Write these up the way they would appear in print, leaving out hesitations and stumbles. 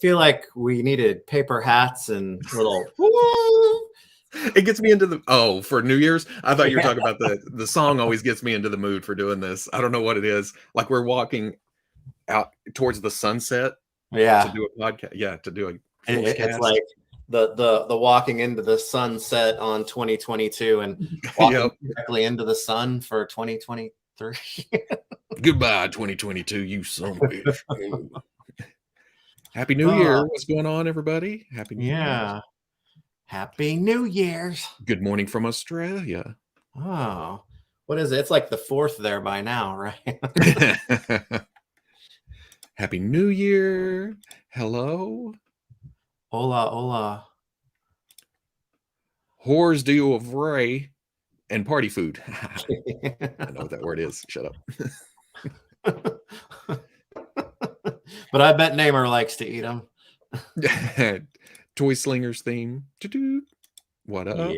Feel like we needed paper hats and little. It gets me into the for New Year's. I thought you were talking about the song. Always gets me into the mood for doing this. I don't know what it is. Like we're walking out towards the sunset. Yeah, to do a podcast. Yeah, to do a. It's like the walking into the sunset on 2022 and walking directly into the sun for 2023. Goodbye, 2022. You son of a bitch. Happy New Year. What's going on, everybody? Happy New Year. Happy New Year's. Good morning from Australia. Oh, what is it? It's like the 4th there by now, right? Happy New Year. Hello. Hola, hola. Whores do of Ray and party food. I know what that word is. Shut up. But I bet Namer likes to eat them. Toy Slingers theme. What up?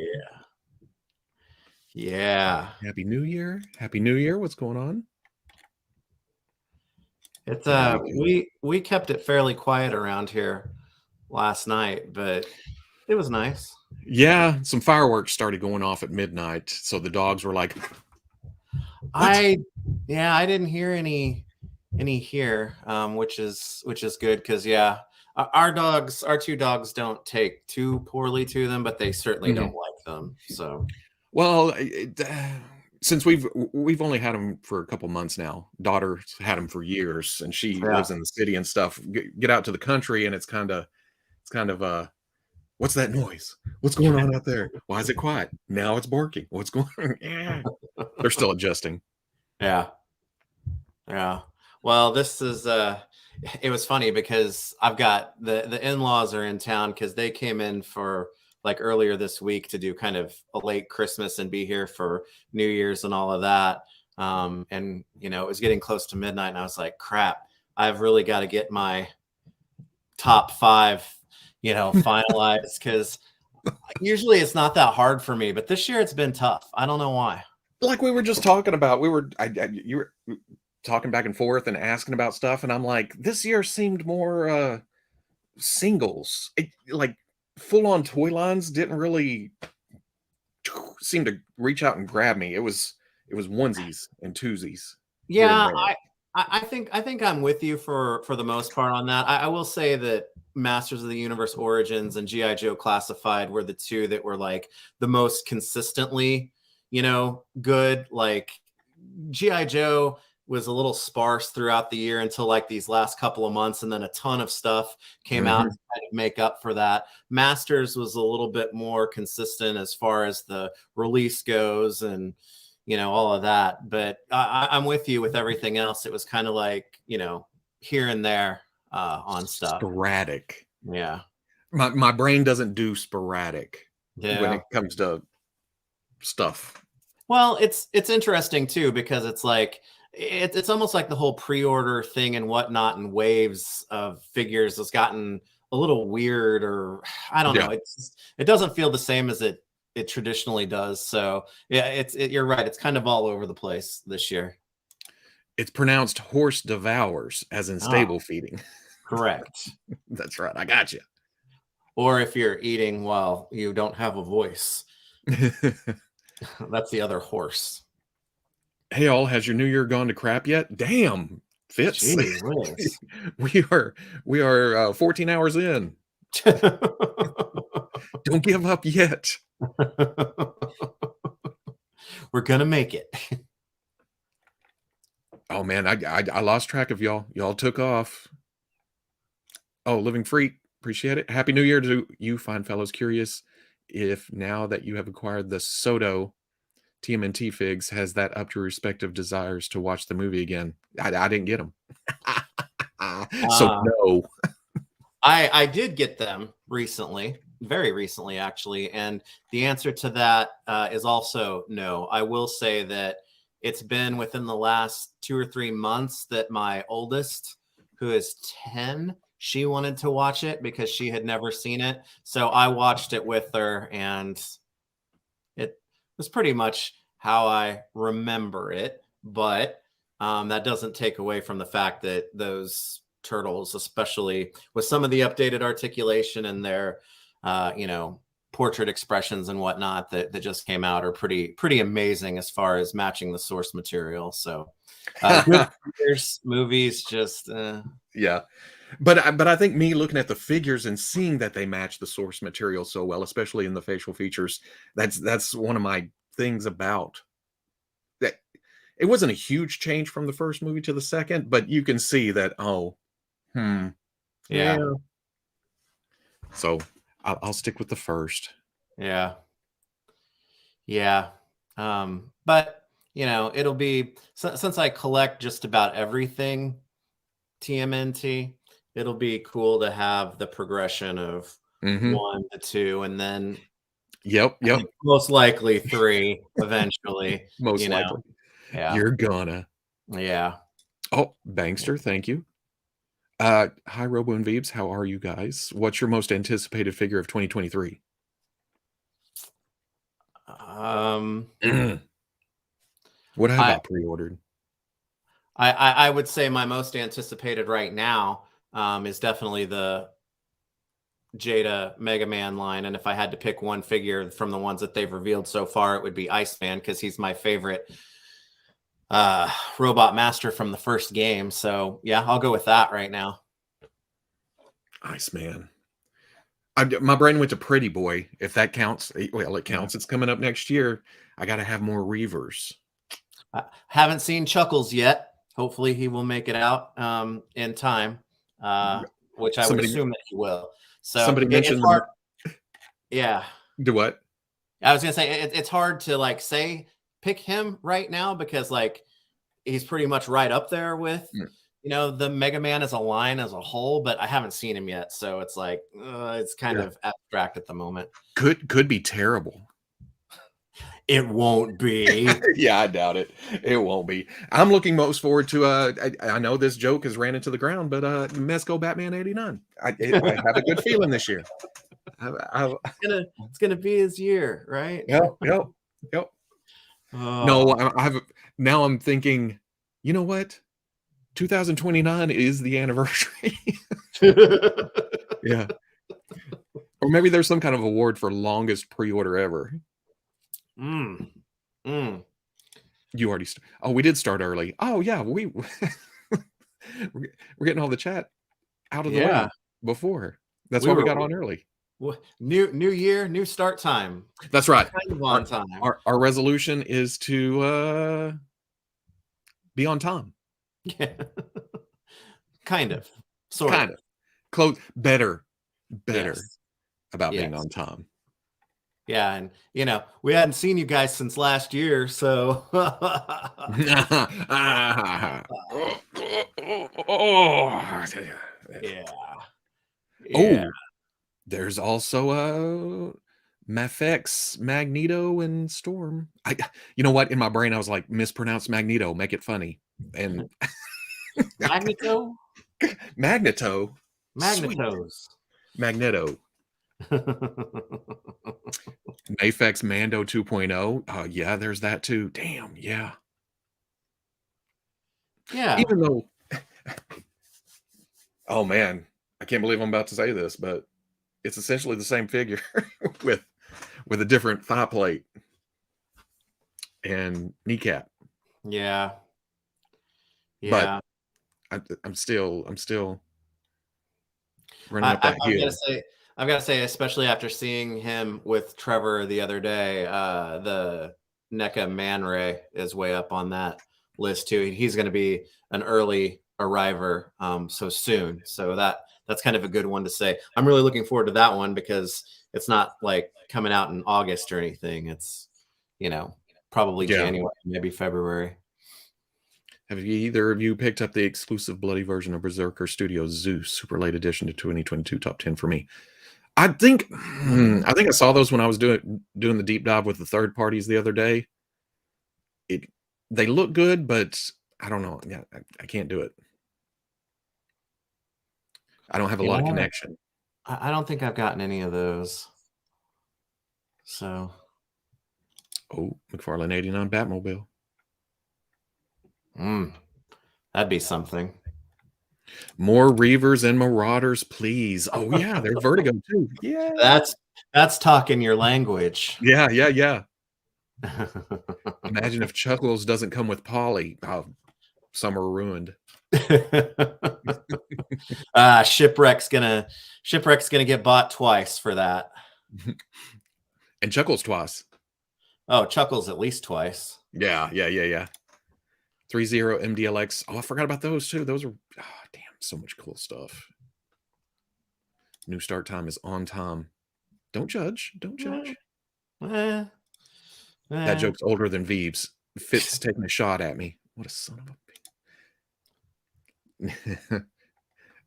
Yeah. Happy New Year. Happy New Year. What's going on? It's we kept it fairly quiet around here last night, but it was nice. Yeah, some fireworks started going off at midnight, so the dogs were like, I didn't hear any here, which is good because our 2 dogs don't take too poorly to them, but they certainly don't like them. So, well, since we've only had them for a couple months now. Daughter's had them for years, and she lives in the city and stuff. Get out to the country, and it's kind of what's that noise? What's going on out there? Why is it quiet? Now it's barking. What's going on? They're still adjusting. Yeah. Well, this is it was funny because I've got the in-laws are in town because they came in for like earlier this week to do kind of a late Christmas and be here for New Year's and all of that. And it was getting close to midnight and I was like, crap, I've really got to get my top 5, finalized because usually it's not that hard for me, but this year it's been tough. I don't know why. Like we were just talking about, you were talking back and forth and asking about stuff, and I'm like, this year seemed more singles. Like full-on toy lines didn't really seem to reach out and grab me. It was onesies and twosies. Yeah, I think I'm with you for the most part on that. I will say that Masters of the Universe Origins and G.I. Joe Classified were the 2 that were like the most consistently, good. Like G.I. Joe was a little sparse throughout the year until like these last couple of months, and then a ton of stuff came out to kind of make up for that. Masters was a little bit more consistent as far as the release goes and all of that. But I'm with you with everything else. It was kind of like here and there on stuff. Sporadic. Yeah. My brain doesn't do sporadic when it comes to stuff. Well, it's interesting too because it's like it's almost like the whole pre-order thing and whatnot and waves of figures has gotten a little weird, or I don't know. It doesn't feel the same as it traditionally does. So yeah, you're right. It's kind of all over the place this year. It's pronounced horse devours, as in stable feeding. Correct. That's right. I got you. Or if you're eating while you don't have a voice. That's the other horse. Hey, all, has your New Year gone to crap yet? Damn, Fitz. Jeez, we are 14 hours in. Don't give up yet. We're gonna make it. Oh man, I lost track of y'all. Y'all took off. Oh, Living Freak, appreciate it. Happy New Year to you, fine fellows. Curious if now that you have acquired the Soto TMNT Figs has that up to respective desires to watch the movie again. I didn't get them. So no. I did get them recently, very recently actually, and the answer to that is also no. I will say that it's been within the last 2 or 3 months that my oldest, who is 10, she wanted to watch it because she had never seen it. So I watched it with her, and it was pretty much how I remember it. But that doesn't take away from the fact that those turtles, especially with some of the updated articulation and their, portrait expressions and whatnot that just came out, are pretty amazing as far as matching the source material. So good figures, movies, just yeah. But I think me looking at the figures and seeing that they match the source material so well, especially in the facial features, that's one of my things about that. It wasn't a huge change from the first movie to the second, but you can see that, yeah. So I'll stick with the first. Yeah. But it'll be, since I collect just about everything TMNT, it'll be cool to have the progression of 1 to 2, and then Yep. most likely 3 eventually. Most likely. Yeah. You're gonna. Yeah. Oh, Bangster, thank you. Hi, Robo and Veebs. How are you guys? What's your most anticipated figure of 2023? What have I pre-ordered? I would say my most anticipated right now is definitely the Jada Mega Man line. And if I had to pick one figure from the ones that they've revealed so far, it would be Iceman, because he's my favorite robot master from the first game. So yeah, I'll go with that right now. Iceman. My brain went to Pretty Boy. If that counts, well, it counts. It's coming up next year. I got to have more Reavers. I haven't seen Chuckles yet. Hopefully he will make it out in time, which I would assume that he will. So somebody mentioned hard. Yeah. Do what? I was gonna say it's hard to pick him right now, because he's pretty much right up there with the Mega Man as a line as a whole, but I haven't seen him yet, so it's it's kind of abstract at the moment. Could be terrible. It won't be. Yeah, I doubt it. It won't be. I'm looking most forward to I know this joke has ran into the ground, but Mezco Batman 89. I have a good feeling this year. It's gonna be his year, right? Yep. No, now I'm thinking, you know what? 2029 is the anniversary. Yeah. Or maybe there's some kind of award for longest pre-order ever. You already we did start early. Oh yeah, we're getting all the chat out of the way before. That's why we got on early. New year, new start time. That's right. Kind of on time. Our resolution is to be on time. Yeah. Kind of. Sort of. Close. Better about being on time. Yeah, and we hadn't seen you guys since last year, so yeah. Oh, there's also Mafex, Magneto, and Storm. You know what? In my brain, I was like, mispronounce Magneto, make it funny. And Magneto? Magneto. Magnetos. Magneto. Mafex Mando 2.0. Yeah, there's that too. Damn, yeah. Yeah. Even though, oh man, I can't believe I'm about to say this, but it's essentially the same figure with a different thigh plate and kneecap. Yeah. But I'm still running up that hill. I've got to say, especially after seeing him with Trevor the other day, the NECA Man Ray is way up on that list too. He's going to be an early arriver so soon. So that's kind of a good one to say. I'm really looking forward to that one, because it's not like coming out in August or anything. It's, probably Yeah. January, maybe February. Have either of you picked up the exclusive bloody version of Berserker Studios Zeus Super Late Edition to 2022 Top 10 for me? I think I saw those when I was doing the deep dive with the third parties the other day. They look good, but I don't know. Yeah, I can't do it. I don't have a lot of connection. I don't think I've gotten any of those. So. Oh, McFarlane 89 Batmobile. That'd be something. More Reavers and Marauders, please. Oh yeah, they're Vertigo too. Yeah. That's talking your language. Yeah. Imagine if Chuckles doesn't come with Polly. Oh, some are ruined. Shipwreck's gonna get bought twice for that. And Chuckles twice. Oh, Chuckles at least twice. Yeah. 30 MDLX. Oh, I forgot about those too. Those are damn, so much cool stuff. New start time is on time. Don't judge. That joke's older than Veebs. Fitz taking a shot at me. What a son of a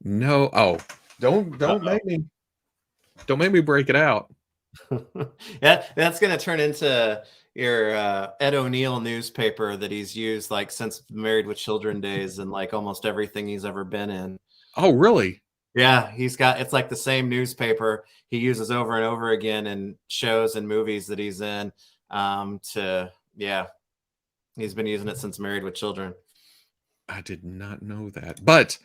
No. Oh, don't make me break it out. Yeah, that's gonna turn into your Ed O'Neill newspaper that he's used like since Married with Children days and like almost everything he's ever been in. Oh, really? Yeah, it's like the same newspaper he uses over and over again in shows and movies that he's in. He's been using it since Married with Children. I did not know that, but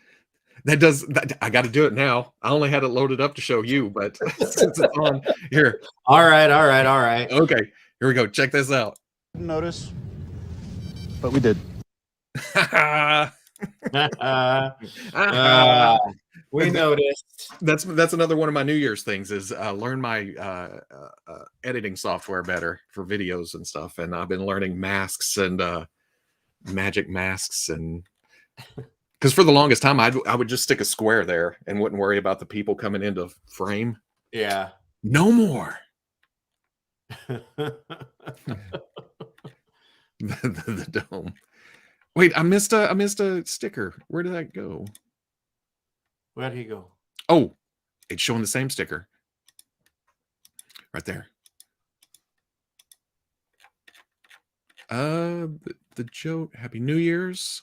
I got to do it now. I only had it loaded up to show you, but since it's on here. All right. Okay, here we go. Check this out. Didn't notice, but we did. We noticed. That's another one of my New Year's things is learn my editing software better for videos and stuff. And I've been learning masks and magic masks, and because for the longest time I would just stick a square there and wouldn't worry about the people coming into frame. Yeah. No more. the dome. Wait, I missed a sticker. Where did that go? Where'd he go? Oh, it's showing the same sticker. Right there. The joke. Happy New Year's.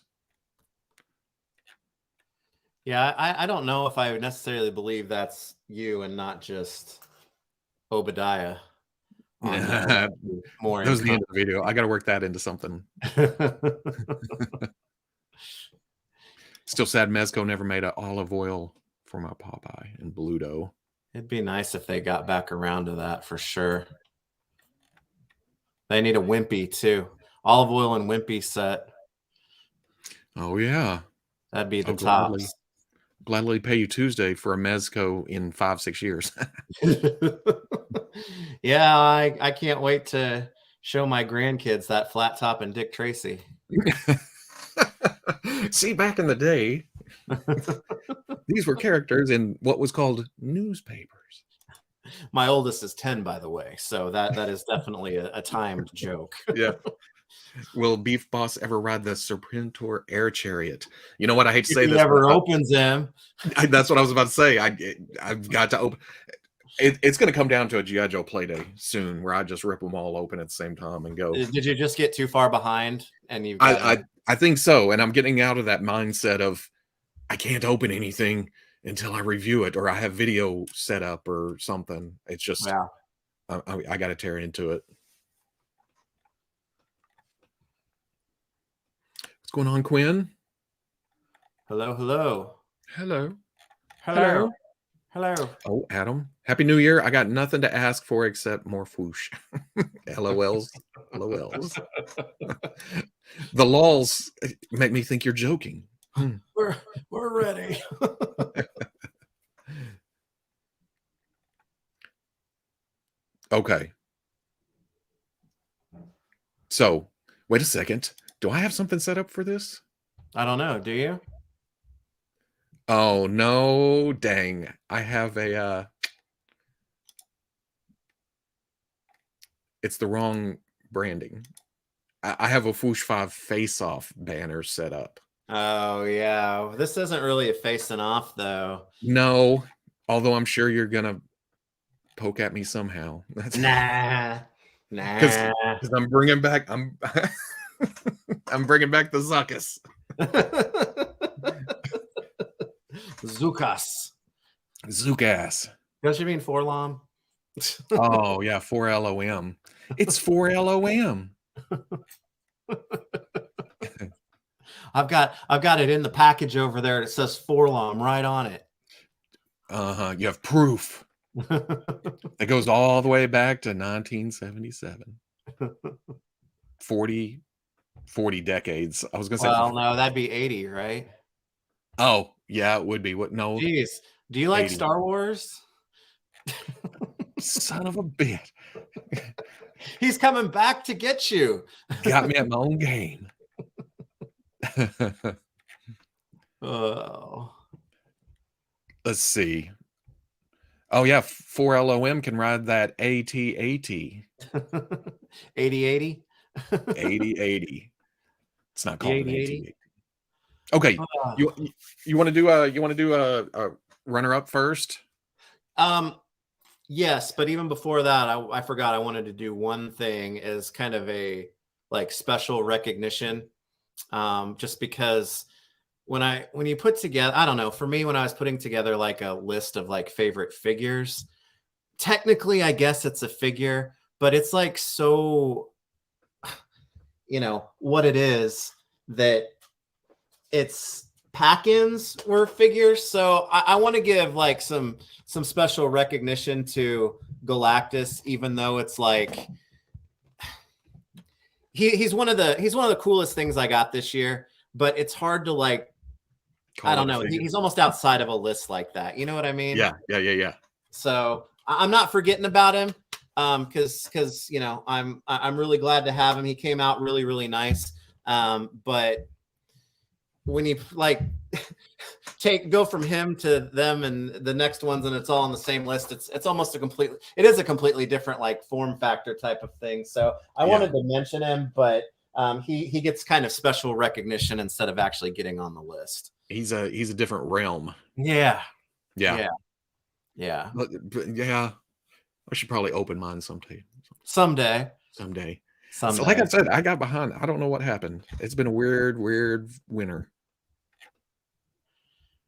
Yeah, I don't know if I would necessarily believe that's you and not just Obadiah. Yeah. More. That was the end of the video. I got to work that into something. Still sad Mezco never made an olive oil for my Popeye and Bluto. It'd be nice if they got back around to that for sure. They need a Wimpy too. Olive oil and Wimpy set. Oh yeah. That'd be the top. Gladly pay you Tuesday for a Mezco in 5-6 years. Yeah, I can't wait to show my grandkids that flat top and Dick Tracy. See, back in the day, these were characters in what was called newspapers. My oldest is 10, by the way, so that is definitely a timed joke. Yeah. Will Beef Boss ever ride the Serpentor air chariot? You know what? I hate to say this. He never opens him. That's what I was about to say. I've got to open. It's going to come down to a G.I. Joe play day soon, where I just rip them all open at the same time and go. Did you just get too far behind? And you? I think so, and I'm getting out of that mindset of I can't open anything until I review it or I have video set up or something. It's just I got to tear into it. What's going on, Quinn? Hello. Oh, Adam. Happy New Year. I got nothing to ask for except more Fwoosh. LOLs. The lols make me think you're joking. We're ready. Okay. So, wait a second. Do I have something set up for this? I don't know. Do you? Oh, no. Dang. I have a... it's the wrong branding. I have a Fwoosh Five face-off banner set up. Oh yeah, this isn't really a facing off though. No, although I'm sure you're gonna poke at me somehow. That's Nah, because I'm bringing back I'm I'm bringing back the Zuckus. Zukas. Zookass. Don't you mean Forlom? Oh yeah, 4LOM. It's 4LOM. I've got it in the package over there. It says Forlom right on it. You have proof. It goes all the way back to 1977. 40 decades. I was gonna say. Well, no, that'd be 80, right? Oh yeah, it would be. What? No. Jeez, do you like 80. Star Wars? Son of a bitch. He's coming back to get you. Got me at my own game. Oh. Let's see. Oh yeah, 4LOM can ride that AT-AT. 80-80? 80-80. It's not called an 80-80? AT-AT. Okay, you want to do a runner-up first? Yes, but even before that, I forgot I wanted to do one thing as kind of a like special recognition. Just because when you put together, I don't know, for me, when I was putting together like a list of like favorite figures, technically I guess it's a figure, but it's like so, you know, what it is that it's pack-ins were figures. So I want to give like some special recognition to Galactus, even though it's like he's one of the coolest things I got this year, but it's hard to like, I don't know. He's almost outside of a list like that. You know what I mean? Yeah. So I'm not forgetting about him. Because you know, I'm really glad to have him. He came out really, really nice. But when you like go from him to them and the next ones, and it's all on the same list, it's almost it is a completely different like form factor type of thing. So I wanted to mention him, but he gets kind of special recognition instead of actually getting on the list. He's a different realm. Yeah. But, Yeah. I should probably open mine someday. Someday. So like I said, I got behind. I don't know what happened. It's been a weird winter.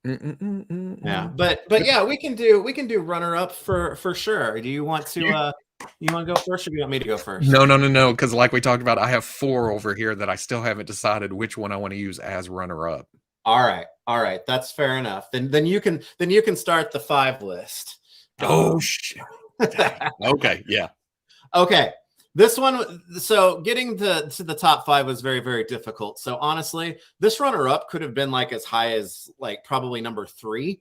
Yeah, but yeah, we can do runner up for sure. Do you want to go first, or do you want me to go first? No, because like we talked about, I have 4 over here that I still haven't decided which one I want to use as runner up. All right, that's fair enough. Then you can start the 5 list. Oh shit. Okay, yeah. Okay. This one, so getting to the top 5 was very, very difficult. So honestly, this runner-up could have been like as high as like probably number 3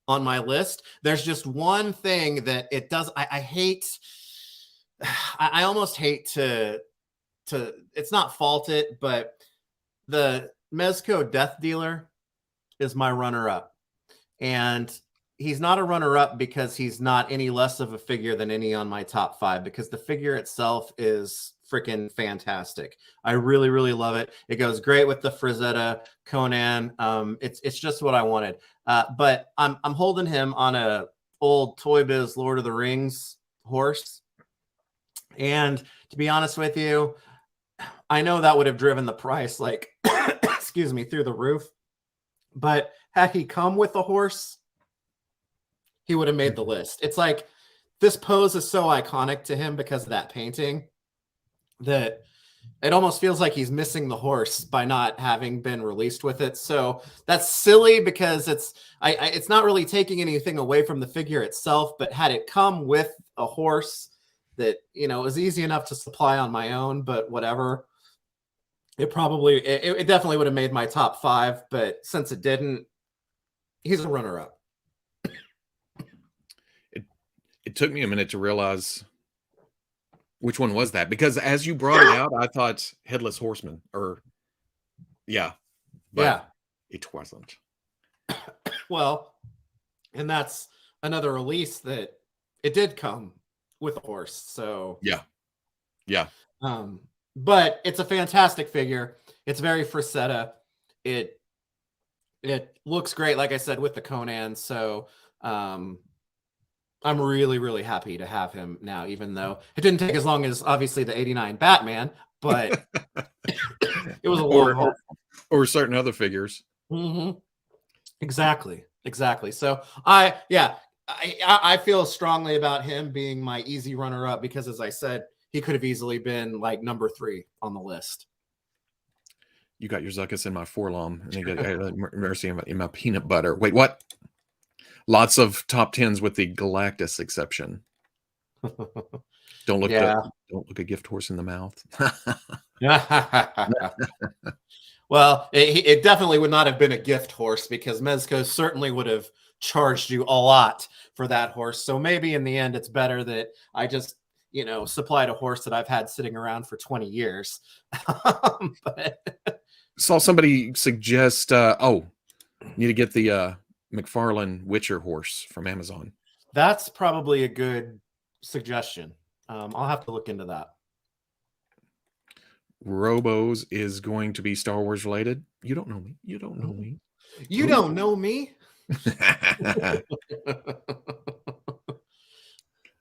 on my list. There's just one thing that it does. I hate. I almost hate to. It's not fault it, but the Mezco Death Dealer is my runner-up, and he's not a runner-up because he's not any less of a figure than any on my top 5, because the figure itself is freaking fantastic. I really, really love it. It goes great with the Frazetta Conan. It's just what I wanted. But I'm holding him on a old Toy Biz Lord of the Rings horse. And to be honest with you, I know that would have driven the price like, excuse me, through the roof. But had he come with a horse, he would have made the list. It's like this pose is so iconic to him because of that painting that it almost feels like he's missing the horse by not having been released with it. So that's silly because it's not really taking anything away from the figure itself, but had it come with a horse that, you know, was easy enough to supply on my own, but whatever, it definitely would have made my top 5. But since it didn't, he's a runner-up. It took me a minute to realize which one was that, because as you brought it out, I thought Headless Horseman, but it wasn't. Well, and that's another release that it did come with a horse. So yeah. But it's a fantastic figure. It's very Frazetta. It looks great, like I said, with the Conan. So I'm really, really happy to have him now, even though it didn't take as long as obviously the '89 Batman, but it was a long haul. Or certain other figures. Mm-hmm. Exactly. So I feel strongly about him being my easy runner-up because, as I said, he could have easily been like number 3 on the list. You got your Zuckus in my Forlom, and you got Mercy in my peanut butter. Wait, what? Lots of top 10s with the Galactus exception. Don't look a gift horse in the mouth. Well, it definitely would not have been a gift horse because Mezco certainly would have charged you a lot for that horse. So maybe in the end, it's better that I just, supplied a horse that I've had sitting around for 20 years. But saw somebody suggest, need to get the McFarlane Witcher horse from Amazon. That's probably a good suggestion. I'll have to look into that. Robos is going to be Star Wars related. You don't know me. You don't know me. You don't know me.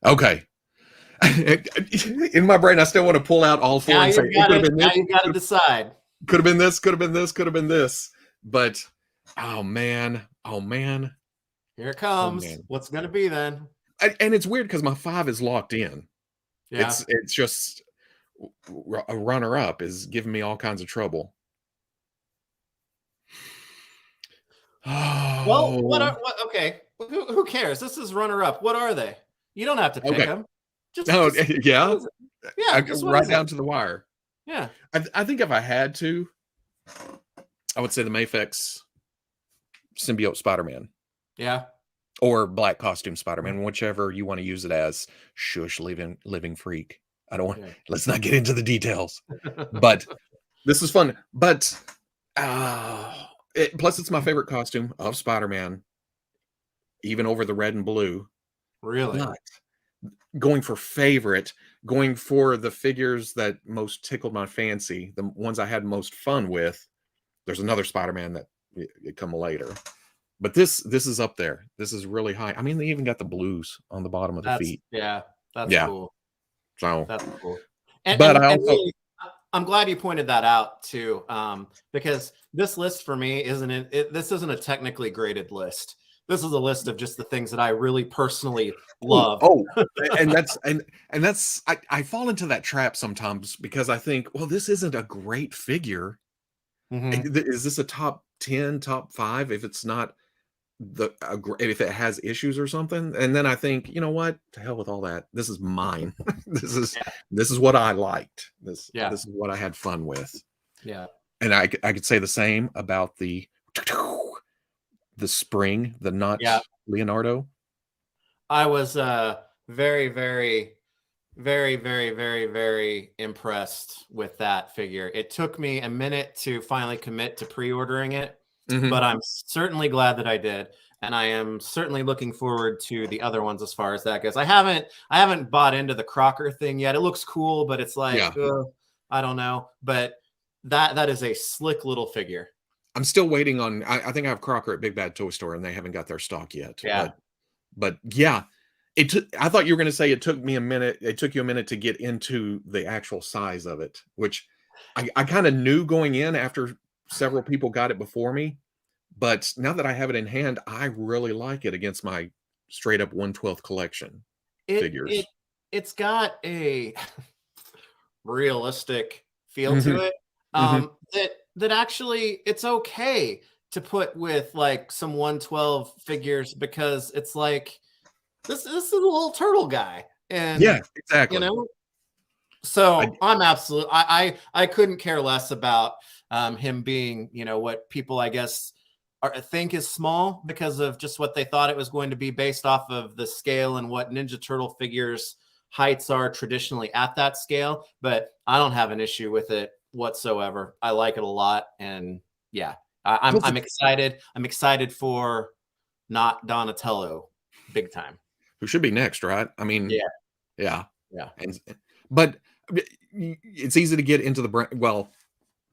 Okay. In my brain, I still want to pull out all 4 and say, you got to decide. Could have been this, could have been this, could have been this. But, oh man. Here it comes. What's going to be then? And it's weird because my 5 is locked in. Yeah. It's just a runner-up is giving me all kinds of trouble. Well, okay. Who cares? This is runner-up. What are they? You don't have to pick them. Yeah. Just right down to the wire. Yeah. I think if I had to, I would say the Mafex symbiote Spider-Man. Yeah. Or black costume Spider-Man, whichever you want to use it as. Shush, living freak. I don't want. Let's not get into the details. But this is fun. But plus, it's my favorite costume of Spider-Man, even over the red and blue. Really? But going for favorite, going for the figures that most tickled my fancy, the ones I had most fun with. There's another Spider-Man that it come later. But this is up there. This is really high. I mean, they even got the blues on the bottom of the feet. Yeah, that's cool. So that's cool. I'm glad you pointed that out too, because this list for me this isn't a technically graded list. This is a list of just the things that I really personally love. And that's I fall into that trap sometimes because I think, well, this isn't a great figure. Mm-hmm. Is this a top 10, top 5? If it's not if it has issues or something, and then I think, you know what, to hell with all that. This is mine. this is what I liked. This is what I had fun with. Yeah. And I could say the same about the spring, the nut Leonardo. I was very, very, very, very, very, very impressed with that figure. It took me a minute to finally commit to pre-ordering it. Mm-hmm. But I'm certainly glad that I did, and I am certainly looking forward to the other ones as far as that goes. I haven't bought into the Crocker thing yet. It looks cool, but it's like I don't know. But that is a slick little figure. I'm still waiting on. I think I have Crocker at Big Bad Toy Store, and they haven't got their stock yet. Yeah, but yeah, I thought you were going to say it took me a minute. It took you a minute to get into the actual size of it, which I kind of knew going in after several people got it before me, but now that I have it in hand, I really like it against my straight up 1/12 collection figures. It's got a realistic feel to it. That actually it's okay to put with like some 1/12 figures because it's like this is a little turtle guy, and exactly. So I'm absolutely I couldn't care less about him being, what people I guess think is small because of just what they thought it was going to be based off of the scale and what Ninja Turtle figures heights are traditionally at that scale. But I don't have an issue with it whatsoever. I like it a lot, and I'm excited. I'm excited for not Donatello, big time. Who should be next, right? I mean, yeah. But it's easy to get into the brand. Well,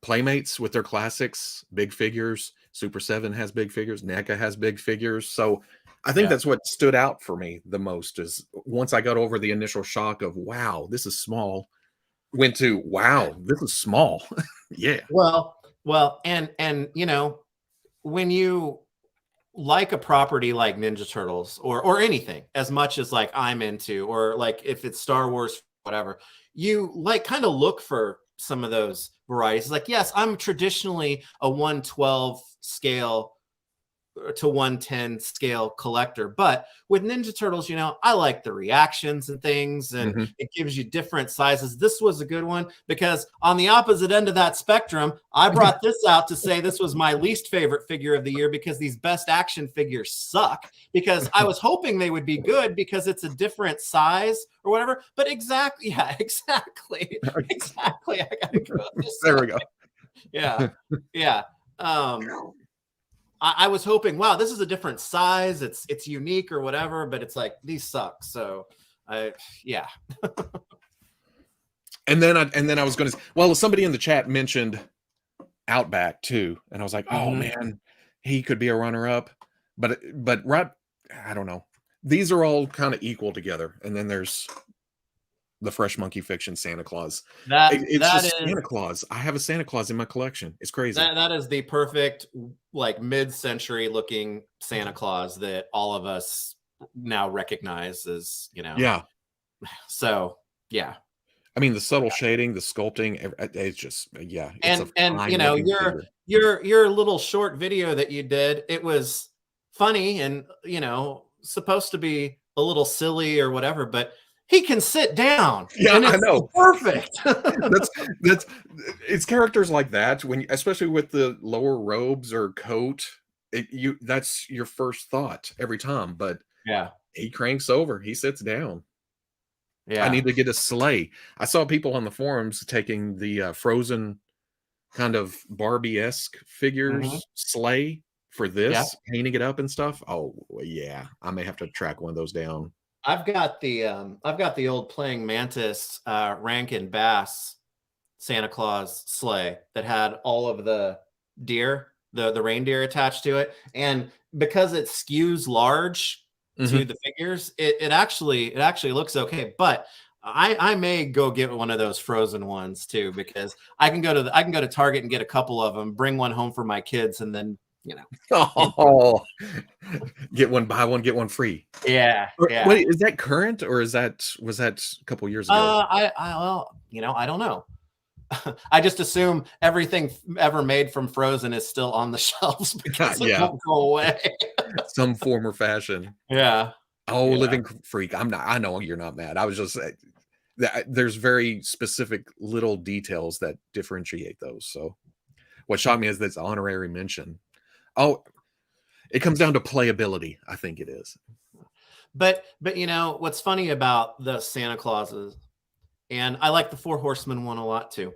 Playmates with their classics, big figures. Super 7 has big figures. NECA has big figures. So I think that's what stood out for me the most is once I got over the initial shock of, wow, this is small, went to, wow, this is small. Yeah. Well, and you know, when you like a property like Ninja Turtles or anything as much as like I'm into, or like if it's Star Wars, whatever, you like kind of look for some of those varieties. Like, yes, I'm traditionally a 112 scale to 110 scale collector, but with Ninja Turtles, you know, I like the reactions and things, and it gives you different sizes. This was a good one because on the opposite end of that spectrum, I brought this out to say this was my least favorite figure of the year because these best action figures suck, because I was hoping they would be good because it's a different size or whatever. But exactly, I gotta go there we go. Yeah. I was hoping, wow, this is a different size. It's unique or whatever, but it's like these suck. So, yeah. And then I was going to. Well, somebody in the chat mentioned Outback too, and I was like, oh man, he could be a runner-up. But right, I don't know. These are all kind of equal together, and then there's the Fresh Monkey Fiction Santa Claus. Santa Claus. I have a Santa Claus in my collection. It's crazy. That is the perfect, like, mid-century looking Santa Claus that all of us now recognize as, you know. Yeah. So, yeah. I mean, the subtle shading, the sculpting, it's just, yeah. It's and you know, your little short video that you did, it was funny and, you know, supposed to be a little silly or whatever, but he can sit down. Yeah, I know. Perfect. that's it's characters like that when, especially with the lower robes or coat, that's your first thought every time. But yeah, he cranks over, he sits down. Yeah, I need to get a sleigh. I saw people on the forums taking the Frozen kind of Barbie-esque figures sleigh for this, painting it up and stuff. Oh yeah, I may have to track one of those down. I've got the old Playing Mantis Rankin Bass Santa Claus sleigh that had all of the deer, the reindeer attached to it, and because it skews large to the figures, it actually looks okay. But I may go get one of those Frozen ones too, because I can go to Target and get a couple of them, bring one home for my kids, and then, you know, get one, buy one, get one free. Yeah. Wait, is that current or was that a couple years ago? Well, you know, I don't know. I just assume everything ever made from Frozen is still on the shelves because it won't go away. Some form or fashion. Yeah. Oh, yeah. Living freak. I'm not. I know you're not mad. I was just. There's very specific little details that differentiate those. So, what shocked me is this honorary mention. Oh, it comes down to playability. I think it is. But you know what's funny about the Santa Clauses, and I like the Four Horsemen one a lot too.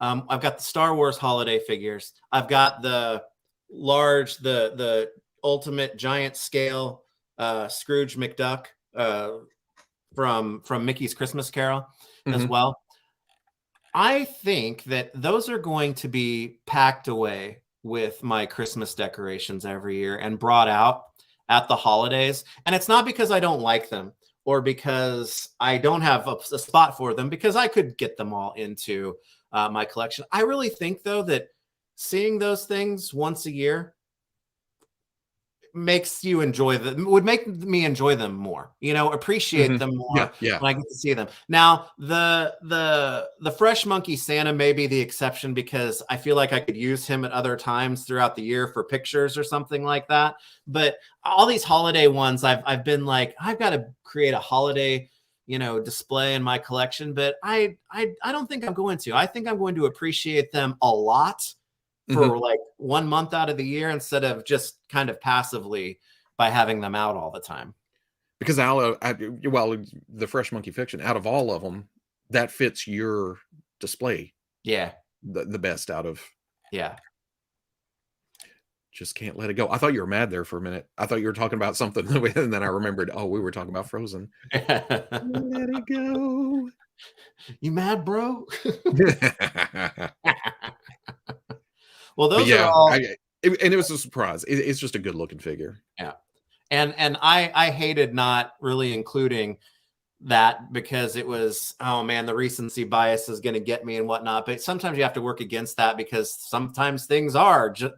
I've got the Star Wars holiday figures. I've got the large, the ultimate giant scale Scrooge McDuck from Mickey's Christmas Carol as well. I think that those are going to be packed away with my Christmas decorations every year and brought out at the holidays. And it's not because I don't like them or because I don't have a spot for them, because I could get them all into my collection. I really think, though, that seeing those things once a year makes you enjoy them, would make me enjoy them more, you know, appreciate them more when I get to see them. Now, the Fresh Monkey Santa may be the exception because I feel like I could use him at other times throughout the year for pictures or something like that. But all these holiday ones, I've been like, I've got to create a holiday, you know, display in my collection, but I don't think I'm going to. I think I'm going to appreciate them a lot for like 1 month out of the year instead of just kind of passively by having them out all the time. Because the Fresh Monkey Fiction, out of all of them, that fits your display. Yeah. The best out of. Yeah. Just can't let it go. I thought you were mad there for a minute. I thought you were talking about something, and then I remembered, oh, we were talking about Frozen. Let it go. You mad, bro? But Well, those are yeah, all. and it was a surprise. It's just a good looking figure. Yeah. And I hated not really including that because it was, oh man, the recency bias is going to get me and whatnot. But sometimes you have to work against that because sometimes things are just,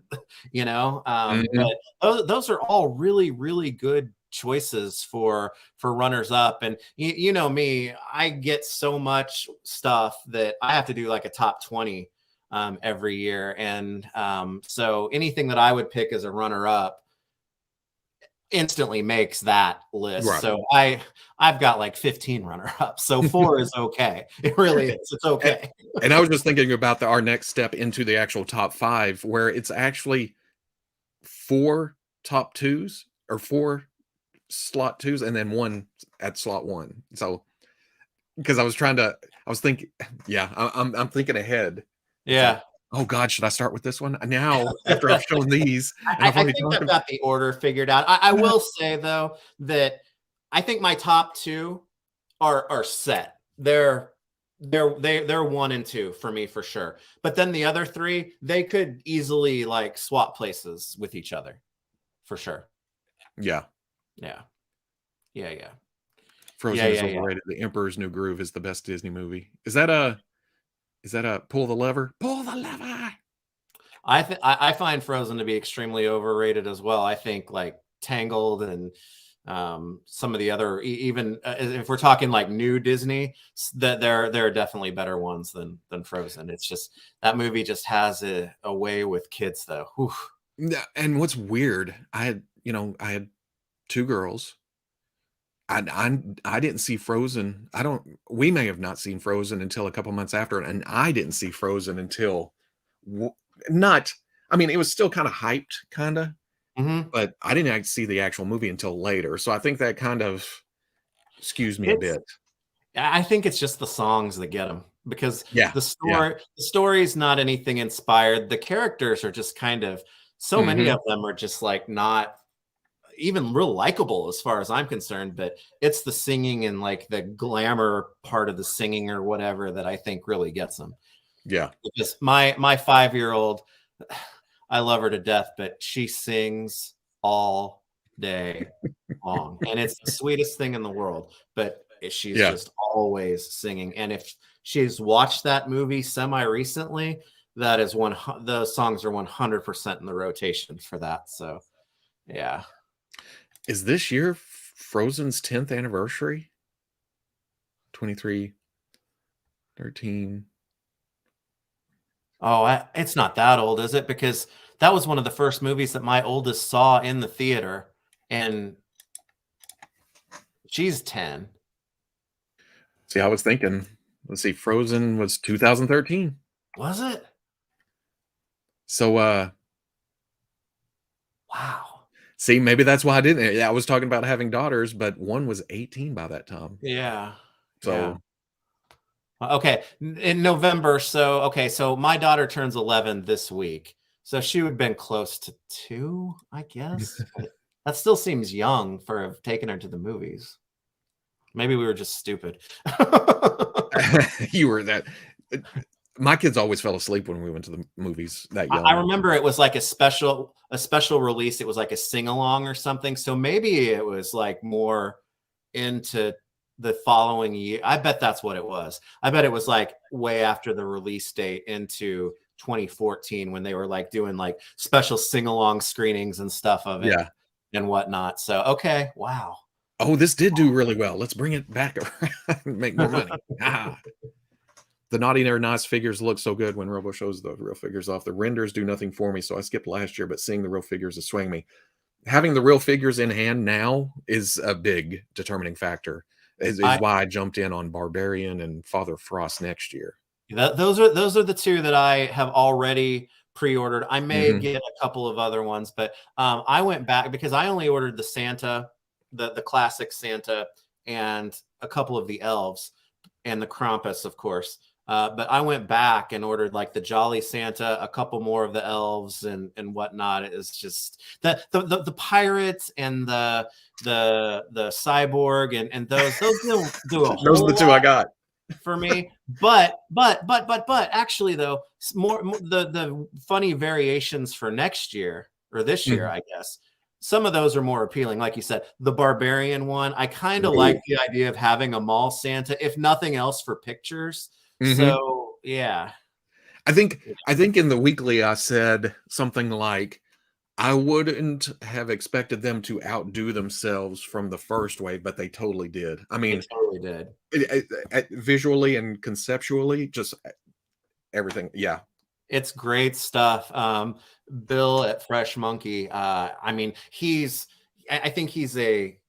Mhm. but those are all really, really good choices for runners up. And you know me, I get so much stuff that I have to do like a top 20 every year. And so anything that I would pick as a runner up instantly makes that list. Right. So I've got like 15 runner ups. So 4 is okay. It really is. It's And, okay. and I was just thinking about our next step into the actual top 5, where it's actually 4 top 2s or 4 slot 2s and then 1 at slot 1. So because I was thinking, yeah, I'm thinking ahead. It's like, Yeah. oh God, should I start with this one now after I've shown these and I've I already think talked I've about. got the order figured out. I will say though that I think my top 2 are set. They're 1 and 2 for me for sure. But then the other 3, they could easily like swap places with each other for sure. Yeah, Yeah. Yeah, yeah. Frozen is overrated. The Emperor's New Groove is the best Disney movie. Is that a pull the lever? Pull the lever. I find Frozen to be extremely overrated as well. I think like Tangled and some of the other even if we're talking like new Disney, that there are definitely better ones than Frozen. It's just that movie just has a way with kids though. Whew. Yeah, and what's weird, I had 2 girls. I didn't see Frozen. We may have not seen Frozen until a couple months after, and I didn't see Frozen until not. I mean, it was still kind of hyped, kind of, Mm-hmm. but I didn't see the actual movie until later. So I think that kind of skews me a It's bit. I think it's just the songs that get them because Yeah, yeah. the story's not anything inspired. The characters are just kind of so many Hmm. of them are just like not even real likable as far as I'm concerned, but it's the singing and like the glamour part of the singing or whatever that I think really gets them. Yeah, Because my 5-year-old, I love her to death, but she sings all day long, and it's the sweetest thing in the world. But she's yeah. just always singing, and if she's watched that movie semi recently, that is the songs are 100% in the rotation for that. So yeah. Is this year Frozen's 10th anniversary? 23, 13. Oh, it's not that old, is it? Because that was one of the first movies that my oldest saw in the theater, and she's 10. See, I was thinking, let's see, Frozen was 2013. Was it? So Wow. see, maybe that's why I didn't. Yeah, I was talking about having daughters, but one was 18 by that time. Yeah. Yeah. So Okay. In November. So, okay. So my daughter turns 11 this week. So she would have been close to 2, I guess. But that still seems young for taking her to the movies. Maybe we were just stupid. you were that. My kids always fell asleep when we went to the movies that I young. remember it was like a special release. It was like a sing along or something. So maybe it was like more into the following year. I bet that's what it was. I bet it was like way after the release date into 2014 when they were like doing like special sing along screenings and stuff of it Yeah. and whatnot. So okay, wow. Oh, this did do really well. Let's bring it back around and make more money. The Naughty or Nice figures look so good when Robo shows the real figures off. The renders do nothing for me, so I skipped last year, but seeing the real figures is swaying me. Having the real figures in hand now is a big determining factor. Is why I jumped in on Barbarian and Father Frost next year. Those are the 2 that I have already pre-ordered. I may get a couple of other ones, but I went back because I only ordered the Santa, the classic Santa, and a couple of the elves and the Krampus, of course. But I went back and ordered like the Jolly Santa, a couple more of the elves and whatnot. It's just the pirates and the cyborg and those do a whole Those are the 2 I got. for me. But actually though, the funny variations for next year or this year, I guess. Some of those are more appealing. Like you said, the barbarian one, I kind of like the idea of having a mall Santa, if nothing else for pictures. So yeah. I think in the weekly I said something like, I wouldn't have expected them to outdo themselves from the first wave, but they totally did. I mean, they totally did. Visually and conceptually, just everything. Yeah. It's great stuff. Bill at Fresh Monkey. I mean, I think he's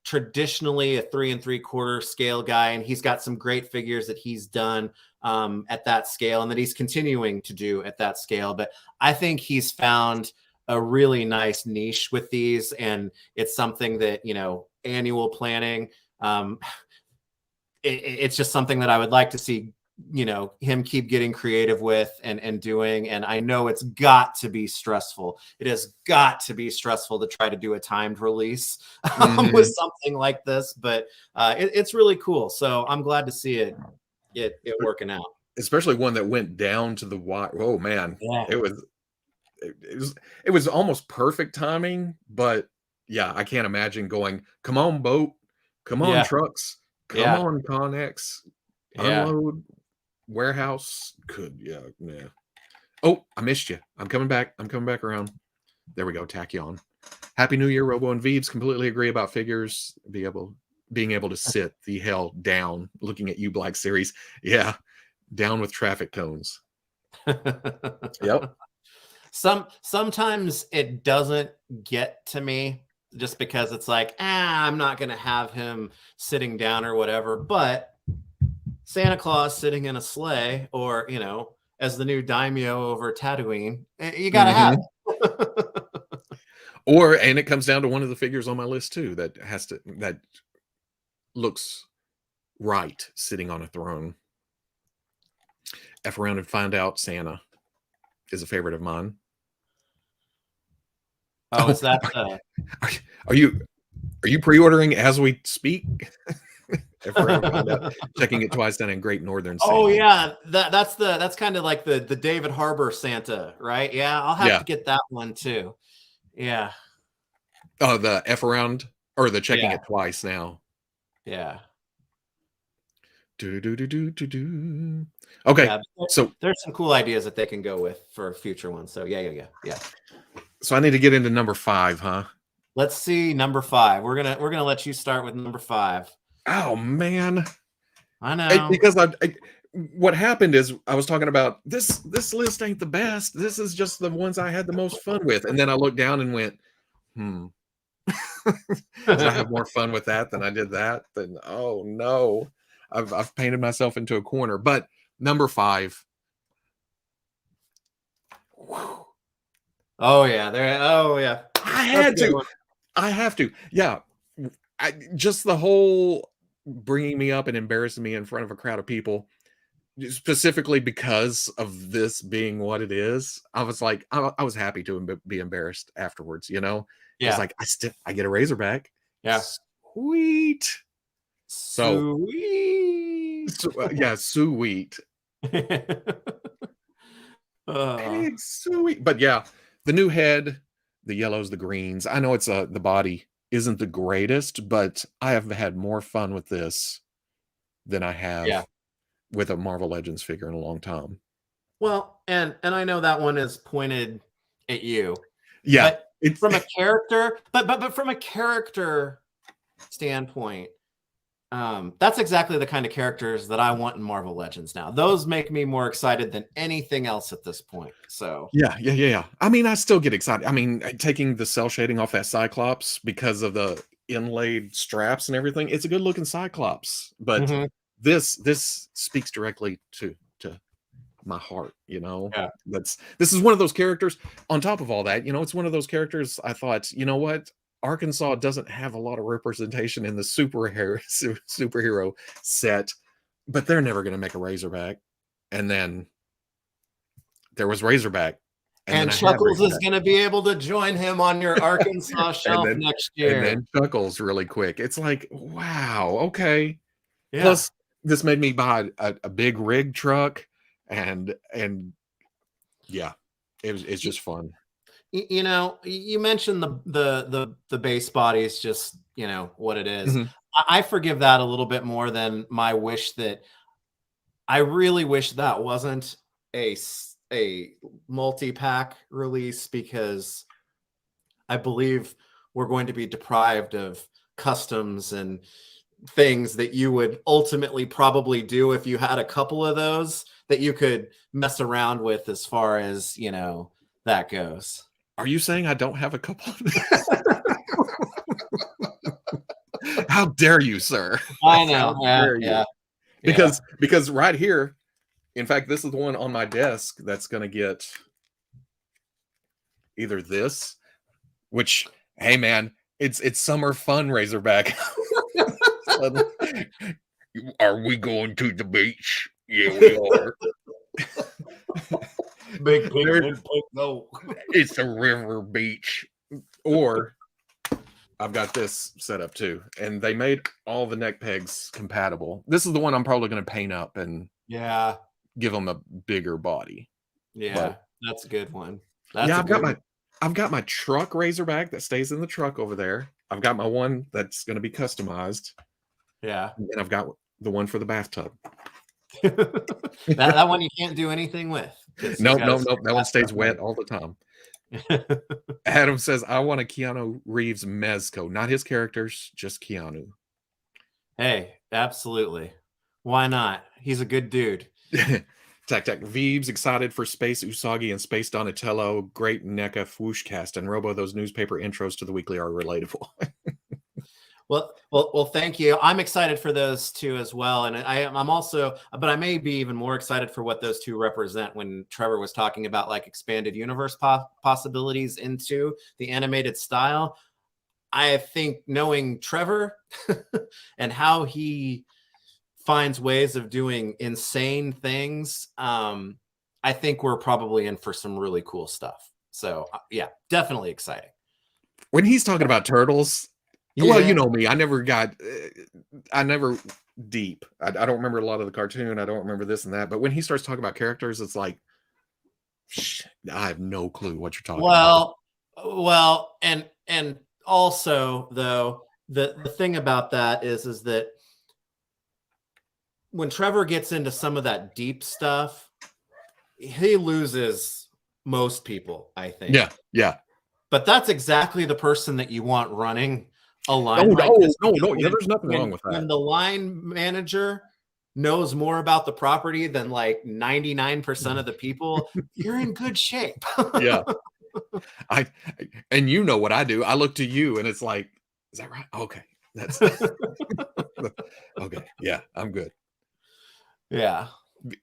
traditionally a 3 3/4 scale guy, and he's got some great figures that he's done at that scale and that he's continuing to do at that scale. But I think he's found a really nice niche with these, and it's something that, annual planning. It's just something that I would like to see, him keep getting creative with and doing. And I know it's got to be stressful. It has got to be stressful to try to do a timed release with something like this, but it's really cool. So I'm glad to see it working out. Especially one that went down to the wire. Oh man, yeah. It was almost perfect timing, but yeah, I can't imagine going, come on boat, come on trucks, come on Connex, unload warehouse. Yeah. Oh, I missed you. I'm coming back around. There we go. Tacky on. Happy New Year, Robo and Veebs. Completely agree about figures. Being able to sit the hell down, looking at you, Black Series. Yeah, down with traffic cones. Yep. Sometimes it doesn't get to me just because it's like, I'm not going to have him sitting down or whatever. But Santa Claus sitting in a sleigh, or, as the new daimyo over Tatooine, you got to have it. And it comes down to one of the figures on my list too that looks right sitting on a throne. F around and find out Santa is a favorite of mine. Oh, is that are you pre-ordering as we speak? F around and find out. Checking it twice then in Great Northern Santa. Oh yeah, that's kind of like the David Harbour Santa, right? Yeah, I'll have to get that one too. Yeah. Oh, the F around or the checking it twice now. Yeah. Okay, yeah, so there's some cool ideas that they can go with for future ones. So yeah. So I need to get into number 5, huh? Let's see number 5. We're gonna let you start with number 5. Oh man, I know. Because what happened is I was talking about this list ain't the best. This is just the ones I had the most fun with, and then I looked down and went, Did I have more fun with that than I did that? Then oh no, I've painted myself into a corner. But number 5. Oh yeah, there. Oh yeah, I have to. Yeah, just the whole bringing me up and embarrassing me in front of a crowd of people, specifically because of this being what it is. I was like, I was happy to be embarrassed afterwards. Yeah, it's like I get a Razorback. Yeah, sweet. Sweet. Sweet. Big sweet. But yeah, the new head, the yellows, the greens. I know it's the body isn't the greatest, but I have had more fun with this than I have with a Marvel Legends figure in a long time. Well, and I know that one is pointed at you. Yeah. But it's from a character, but from a character standpoint, that's exactly the kind of characters that I want in Marvel Legends now. Those make me more excited than anything else at this point. So yeah. I mean, I still get excited. I mean, taking the cell shading off that Cyclops because of the inlaid straps and everything, it's a good looking Cyclops. But this speaks directly to my heart. This is one of those characters. On top of all that, it's one of those characters I thought, you know what? Arkansas doesn't have a lot of representation in the superhero set, but they're never going to make a Razorback. And then there was Razorback. And Chuckles is going to be able to join him on your Arkansas shelf next year. And then Chuckles really quick. It's like, wow, okay. Yeah. Plus, this made me buy a big rig truck, and yeah, it's just fun. You know, you mentioned the base body is just, you know, what it is. Mhm. I forgive that a little bit more than my wish that I really wish that wasn't a multi-pack release, because I believe we're going to be deprived of customs and things that you would ultimately probably do if you had a couple of those that you could mess around with, as far as, you know, that goes. Are you saying I don't have a couple of these? How dare you, sir? I know. How Yeah, dare you? yeah. Because right here, in fact, this is the one on my desk that's going to get either this, which, hey man, it's summer fun, Razorback. Are we going to the beach? Yeah, we are. Big pig, no. It's a river beach. Or I've got this set up too, and they made all the neck pegs compatible. This is the one I'm probably going to paint up and Yeah, give them a bigger body. yeah, But that's a good one. That's yeah, a good one. I've got my truck Razorback that stays in the truck over there. I've got my one that's going to be customized, Yeah. and I've got the one for the bathtub. that one you can't do anything with. Nope. That one stays wet all the time. Adam says, I want a Keanu Reeves Mezco, not his characters, just Keanu. Hey, absolutely. Why not? He's a good dude. Tac Veebs excited for Space Usagi and Space Donatello. Great NECA FwooshCast and Robo. Those newspaper intros to the weekly are relatable. Well, thank you. I'm excited for those two as well, and I'm also, but I may be even more excited for what those two represent. When Trevor was talking about like expanded universe possibilities into the animated style, I think knowing Trevor and how he finds ways of doing insane things, I think we're probably in for some really cool stuff. So yeah, definitely exciting. When he's talking about turtles, well, you know me, I never deep. I don't remember a lot of the cartoon. I don't remember this and that. But when he starts talking about characters, it's like, I have no clue what you're talking about. Well, and also though, the thing about that is that when Trevor gets into some of that deep stuff, he loses most people, I think. Yeah. But that's exactly the person that you want running a line. No, yeah, there's nothing wrong with that. When the line manager knows more about the property than like 99% of the people, you're in good shape. Yeah. And you know what I do. I look to you and it's like, is that right? Okay. That's okay. Yeah, I'm good. Yeah.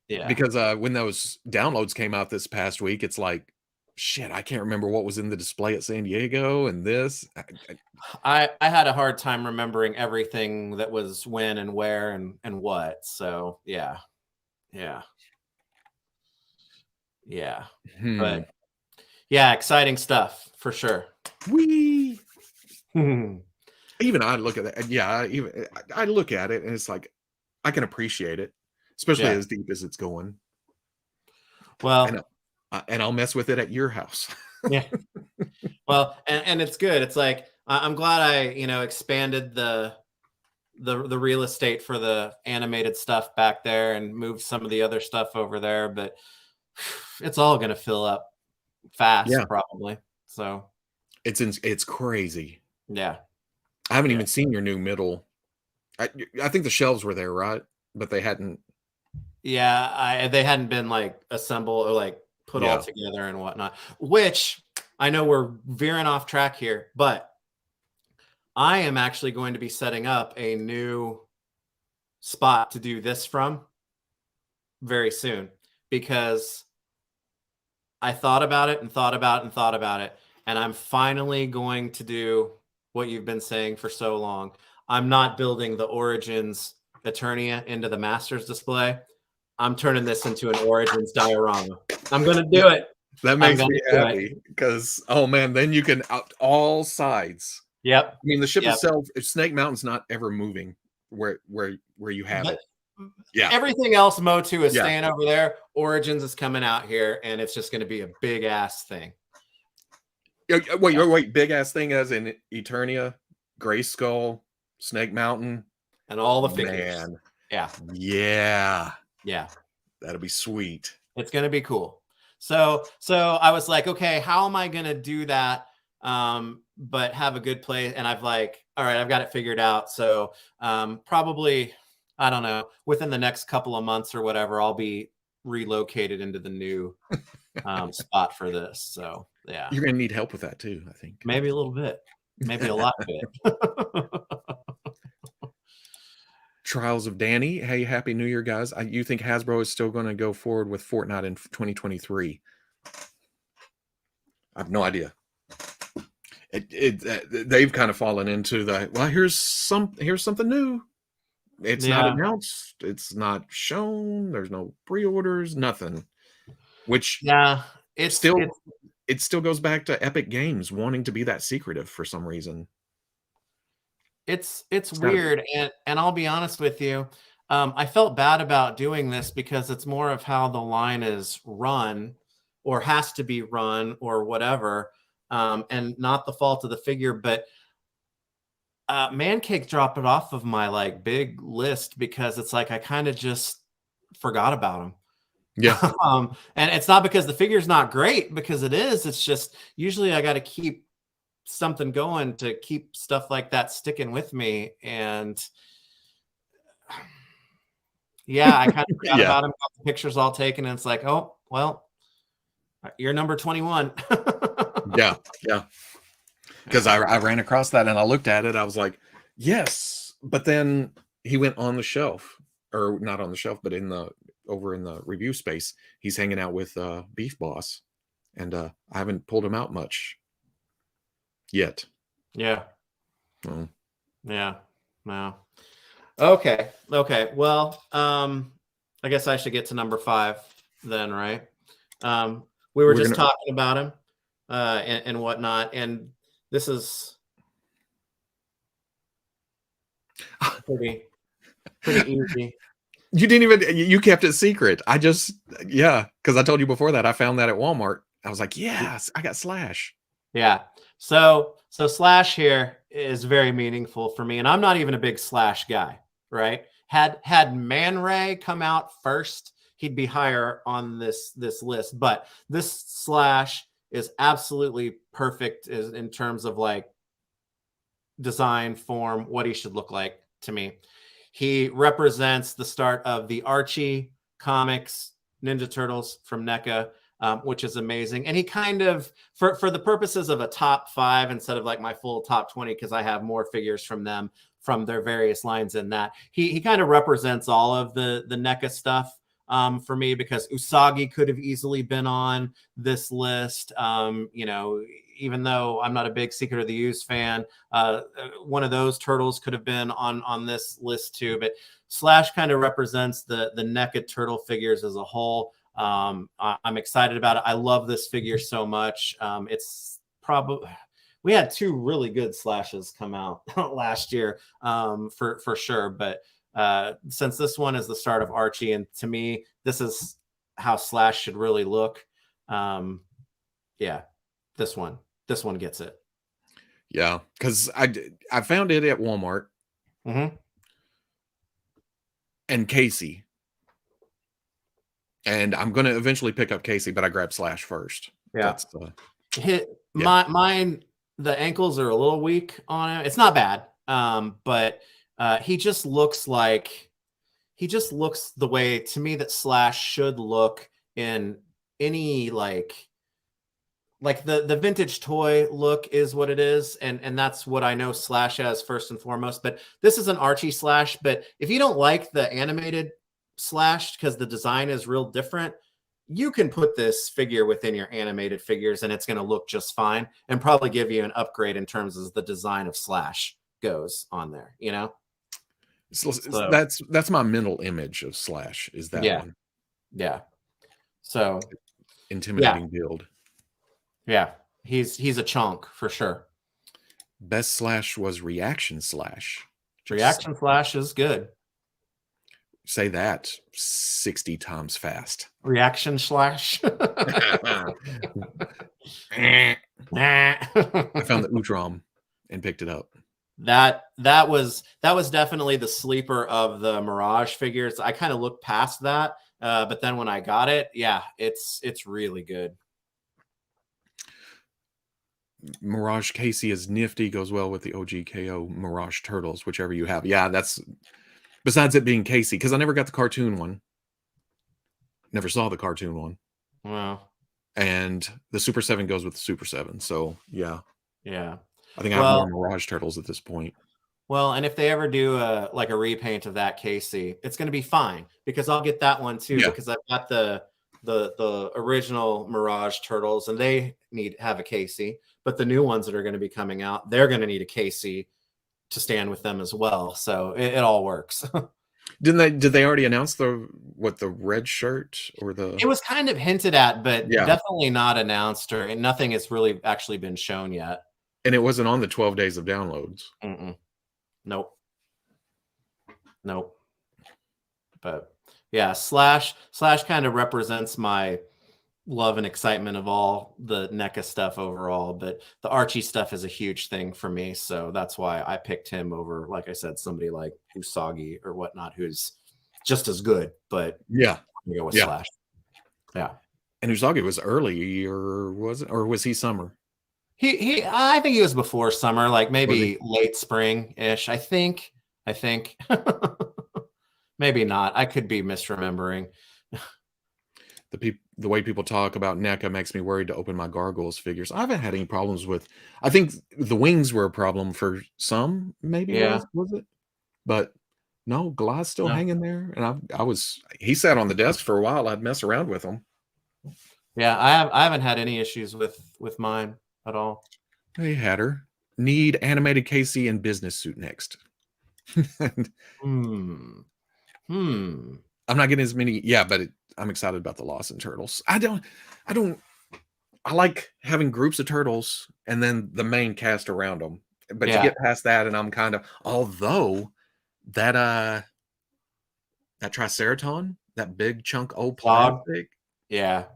Because when those downloads came out this past week, it's like, shit, I can't remember what was in the display at San Diego and this. I had a hard time remembering everything that was when and where and what. So yeah. But yeah, exciting stuff for sure. Wee. Even I look at it. Yeah, I look at it and it's like, I can appreciate it, especially as deep as it's going. Well, and I'll mess with it at your house. Yeah. Well, and it's good. It's like, I'm glad I, expanded the real estate for the animated stuff back there and moved some of the other stuff over there, but it's all going to fill up fast, probably. So it's crazy. Yeah. I haven't even seen your new middle. I think the shelves were there, right? But they hadn't. Yeah, they hadn't been like assembled or like put all together and whatnot, which I know we're veering off track here, but I am actually going to be setting up a new spot to do this from very soon, because I thought about it and thought about it and thought about it, and I'm finally going to do what you've been saying for so long. I'm not building the Origins Eternia into the Masters display. I'm turning this into an Origins diorama. I'm going to do it. That makes me happy because, oh man, then you can out all sides. Yep. I mean, the ship itself, if Snake Mountain's not ever moving where you have it. Yeah. Everything else Motu is staying over there. Origins is coming out here, and it's just going to be a big ass thing. Wait, big ass thing as in Eternia, Gray Skull, Snake Mountain, and all the figures. Man. Yeah. That'll be sweet. It's going to be cool. So I was like, okay, how am I going to do that? But have a good play. And I've like, all right, I've got it figured out. So probably, I don't know, within the next couple of months or whatever, I'll be relocated into the new spot for this. So yeah. You're going to need help with that too, I think. Maybe a little bit, maybe a lot bit. Trials of Danny. Hey, Happy New Year, guys. You think Hasbro is still going to go forward with Fortnite in 2023? I have no idea. They've kind of fallen into the, well, here's something new. It's not announced. It's not shown. There's no pre-orders, nothing. Which it still goes back to Epic Games wanting to be that secretive for some reason. It's weird, and I'll be honest with you. I felt bad about doing this because it's more of how the line is run or has to be run or whatever, and not the fault of the figure. But Mancake dropped it off of my like big list because it's like I kind of just forgot about him. Yeah. And it's not because the figure's not great, because it is. It's just usually I got to keep something going to keep stuff like that sticking with me. And I kind of forgot about him, got the pictures all taken, and it's like, oh well, you're number 21. yeah Because I ran across that and I looked at it, I was like, yes, but then he went on the shelf, or not on the shelf, but over in the review space. He's hanging out with Beef Boss, and I haven't pulled him out much yet. Yeah. No. Okay. Well, I guess I should get to number 5 then, right? We were just talking about him and whatnot, and this is pretty easy. You didn't even, you kept it secret. Because I told you before that I found that at Walmart. I was like, yes, I got Slash. Yeah. So Slash here is very meaningful for me, and I'm not even a big Slash guy, right? Had Man Ray come out first, he'd be higher on this list. But this Slash is absolutely perfect in terms of like design, form, what he should look like to me. He represents the start of the Archie comics, Ninja Turtles from NECA, which is amazing. And he kind of, for the purposes of a top 5 instead of like my full top 20, because I have more figures from them, from their various lines in that, he kind of represents all of the NECA stuff for me, because Usagi could have easily been on this list. Even though I'm not a big Secret of the Ooze fan, one of those turtles could have been on this list too. But Slash kind of represents the NECA turtle figures as a whole. I'm excited about it. I love this figure so much. It's probably, we had 2 really good Slashes come out last year, for sure. But since this one is the start of Archie, and to me, this is how Slash should really look. This one gets it. Yeah, because I found it at Walmart. Mm-hmm. And Casey. And I'm going to eventually pick up Casey, but I grabbed Slash first. Yeah. Mine, the ankles are a little weak on it. It's not bad. But he just looks the way to me that Slash should look in any like the vintage toy look is what it is. And that's what I know Slash as first and foremost. But this is an Archie Slash. But if you don't like the animated Slash because the design is real different, you can put this figure within your animated figures and it's going to look just fine, and probably give you an upgrade in terms of the design of Slash goes on there, So that's my mental image of Slash, is that one. Yeah. So intimidating build. Yeah, he's a chunk for sure. Best Slash was Reaction Slash. Reaction Slash is good. say that 60 times fast. Reaction slash. I found the Utrom and picked it up. That was definitely the sleeper of the Mirage figures. I kind of looked past that, but then when I got it, yeah, it's really good. Mirage Casey is nifty, goes well with the OGKO Mirage Turtles, whichever you have. Yeah, that's besides it being Casey, because I never got the cartoon one. Never saw the cartoon one. Wow. And the Super 7 goes with the Super 7. So yeah. Yeah. I think I have more Mirage Turtles at this point. Well, and if they ever do like a repaint of that Casey, it's going to be fine because I'll get that one too, because I've got the original Mirage Turtles and they have a Casey, but the new ones that are going to be coming out, they're going to need a Casey to stand with them as well. So it all works. Did they already announce the red shirt or the? It was kind of hinted at, but definitely not announced, or nothing has really actually been shown yet. And it wasn't on the 12 days of downloads. Nope. But yeah, Slash kind of represents my love and excitement of all the NECA stuff overall, but the Archie stuff is a huge thing for me, so that's why I picked him over, like I said, somebody like Usagi or whatnot, who's just as good. But yeah, we go with Slash. Yeah, and Usagi was early, or was he summer? I think he was before summer, like maybe late spring-ish. I think. Maybe not. I could be misremembering. The way people talk about NECA makes me worried to open my Gargoyles figures. I haven't had any problems with. I think the wings were a problem for some. Maybe was it? But no, Goliath's still hanging there, and he sat on the desk for a while. I'd mess around with him. Yeah, I haven't had any issues with mine at all. Hey, Hatter, need animated Casey in business suit next. I'm not getting as many. Yeah, but I'm excited about the Lawson Turtles. I like having groups of turtles and then the main cast around them. But you get past that, and I'm kind of, although that Triceraton, that big chunk old plastic, the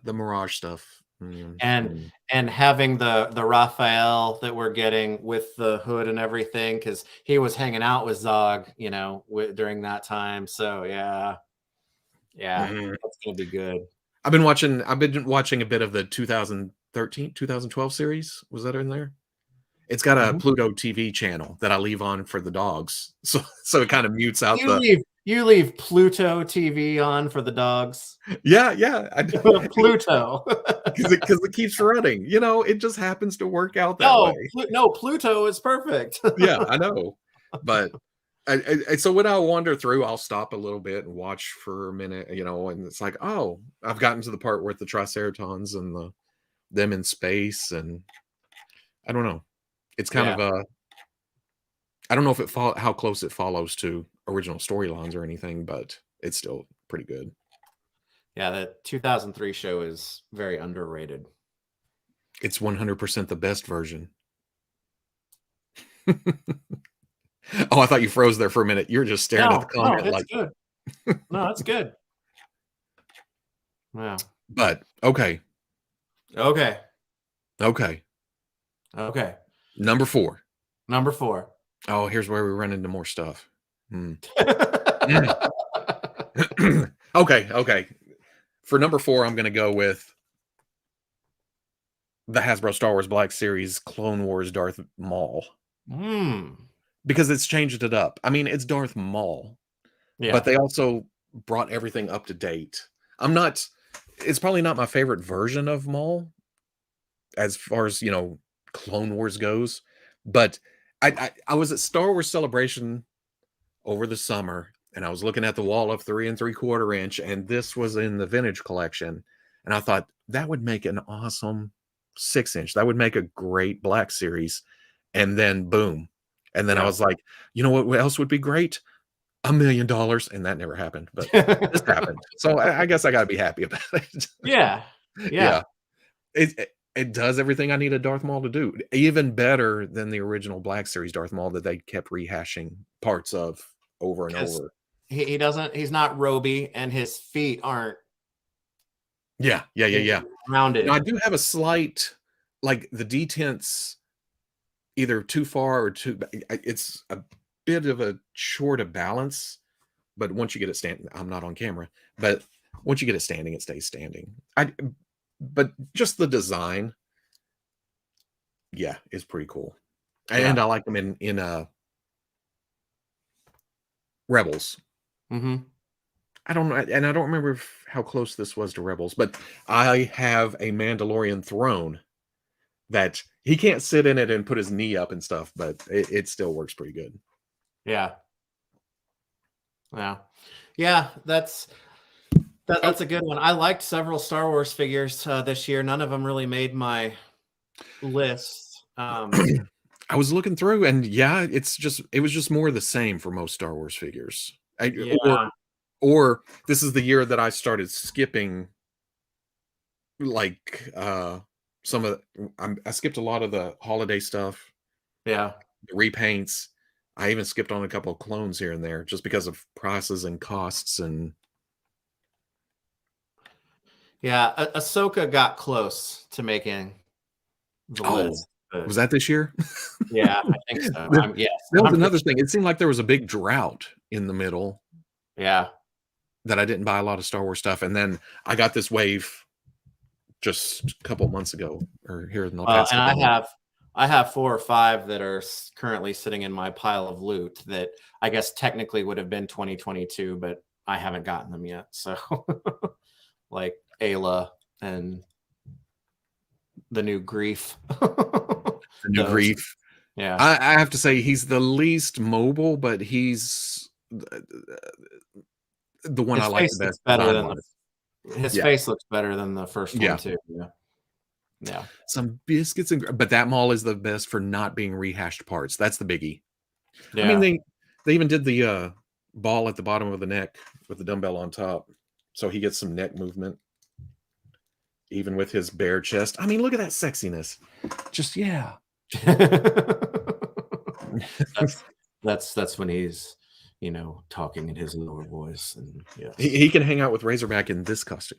Mirage stuff, and having the Raphael that we're getting with the hood and everything, because he was hanging out with Zog, during that time. So that's gonna be good. I've been watching a bit of the 2012 series. Was that in there? It's got a Pluto TV channel that I leave on for the dogs, so it kind of mutes out You leave Pluto TV on for the dogs. Yeah. Pluto, because it keeps running. It just happens to work out that way. No, Pluto is perfect. Yeah, I know, but so when I wander through, I'll stop a little bit and watch for a minute, and it's like, oh, I've gotten to the part with the Triceratons and them in space, and I don't know. It's kind of I don't know if how close it follows to original storylines or anything, but it's still pretty good. Yeah, the 2003 show is very underrated. It's 100% the best version. Oh, I thought you froze there for a minute. You're just staring at the comment like, good. No, that's good. Wow. But okay. Number four. Oh, here's where we run into more stuff. Okay. For number 4, I'm going to go with the Hasbro Star Wars Black Series Clone Wars Darth Maul. Because it's changed it up. I mean, it's Darth Maul. Yeah. But they also brought everything up to date. It's probably not my favorite version of Maul as far as, Clone Wars goes. But I was at Star Wars Celebration over the summer, and I was looking at the wall of 3 3/4 inch, and this was in the vintage collection. And I thought that would make an awesome 6-inch. That would make a great Black Series. And then boom. And then I was like, what else would be great? $1 million. And that never happened, but this happened. So I guess I got to be happy about it. Yeah. It does everything I need a Darth Maul to do. Even better than the original Black Series Darth Maul that they kept rehashing parts of over and over. he doesn't. He's not Roby, and his feet aren't. Yeah. Rounded. Now, I do have a slight, like the detents, either too far or too. It's a bit of a short of balance, but once you get it standing, I'm not on camera, but once you get it standing, it stays standing. But just the design, yeah, is pretty cool, and I like them in Rebels. Mm-hmm. I don't know, and I don't remember how close this was to Rebels, but I have a Mandalorian throne that he can't sit in it and put his knee up and stuff, but it still works pretty good. Yeah. That's a good one. I liked several Star Wars figures this year. None of them really made my list. I was looking through, and yeah, it was just more of the same for most Star Wars figures. Or this is the year that I started skipping, like some of I skipped a lot of the holiday stuff. Yeah. The repaints. I even skipped on a couple of clones here and there just because of prices and costs. And yeah, Ahsoka got close to making the list. Was that this year? Yeah, I think so. Yes. That was another thing. It seemed like there was a big drought in the middle. Yeah. That I didn't buy a lot of Star Wars stuff. And then I got this wave just a couple months ago, or here in the past. And I have 4 or 5 that are currently sitting in my pile of loot that I guess technically would have been 2022, but I haven't gotten them yet. So like Ayla and the new Grief. The new Grief. Yeah. I have to say he's the least mobile, but he's the one I like the best. Better than his face looks better than the first one too. Yeah. Some biscuits but that mall is the best for not being rehashed parts. That's the biggie. Yeah. I mean, they even did the ball at the bottom of the neck with the dumbbell on top, so he gets some neck movement, even with his bare chest. I mean, look at that sexiness. Just that's when he's talking in his lower voice, and he can hang out with Razorback in this costume.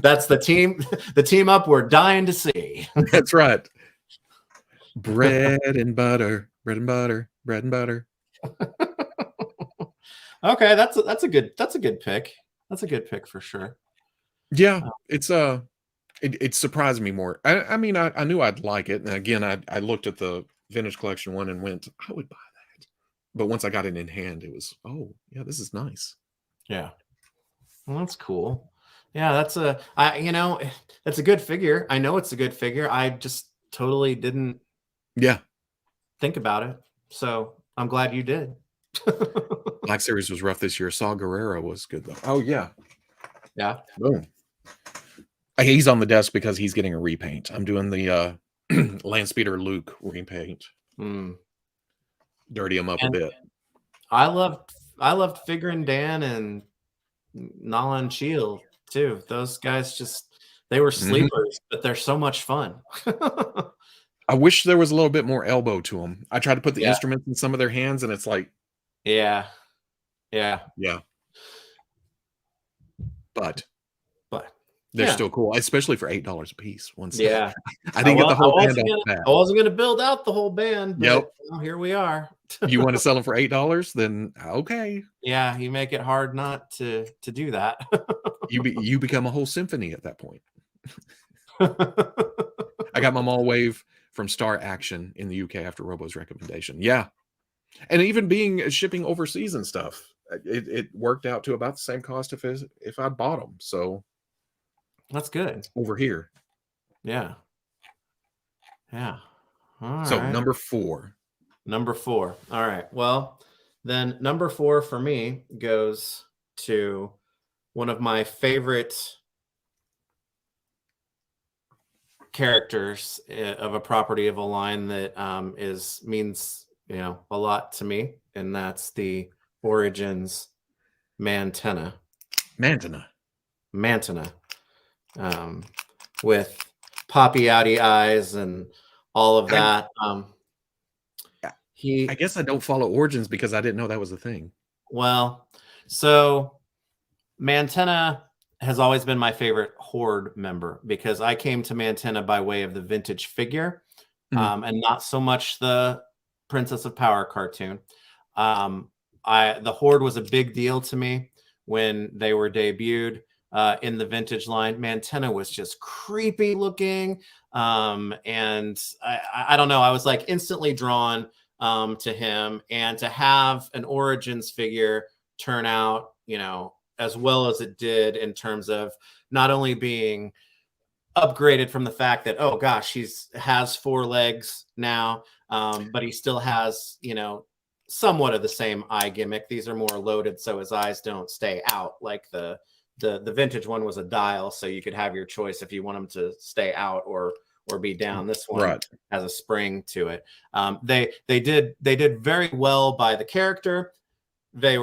That's the team up we're dying to see. That's right. Bread and butter. Okay, that's a good pick. That's a good pick for sure. Yeah, it surprised me more. I mean, I knew I'd like it, and again, I looked at the vintage collection one and went, I would buy that. But once I got it in hand, it was, oh yeah, this is nice. Yeah, well, that's cool. Yeah, that's a good figure. I know it's a good figure. I just totally didn't think about it. So I'm glad you did. Black Series was rough this year. Saw Gerrera was good though. Oh yeah. Yeah. Boom. He's on the desk because he's getting a repaint. I'm doing the Landspeeder Luke repaint. Dirty him up a bit. I loved figuring Dan and Nala and Shield too. Those guys they were sleepers, but they're so much fun. I wish there was a little bit more elbow to them. I tried to put the instruments in some of their hands, and it's like, yeah. But they're still cool, especially for $8 a piece. I didn't get the whole band off that. I wasn't going to build out the whole band, but here we are. You want to sell them for $8? Then okay. Yeah, you make it hard not to do that. You become a whole symphony at that point. I got my mall wave from Star Action in the UK after Robo's recommendation. Yeah, and even shipping overseas and stuff, it worked out to about the same cost if I bought them. So that's good over here. Yeah. All so right. Number 4. All right. Well, then number 4 for me goes to one of my favorite characters of a property of a line that means a lot to me, and that's the Origins Mantenna. With poppy outy eyes and all of that. I guess I don't follow Origins because I didn't know that was a thing. Well, so Mantenna has always been my favorite Horde member because I came to Mantenna by way of the vintage figure, and not so much the Princess of Power cartoon. The Horde was a big deal to me when they were debuted in the vintage line. Mantenna was just creepy looking, and I don't know. I was like instantly drawn to him, and to have an Origins figure turn out, as well as it did in terms of not only being upgraded from the fact that, oh gosh, has 4 legs now, but he still has, somewhat of the same eye gimmick. These are more loaded so his eyes don't stay out, like the vintage one was a dial, so you could have your choice if you want them to stay out or be down. This one has a spring to it. They did very well by the character. They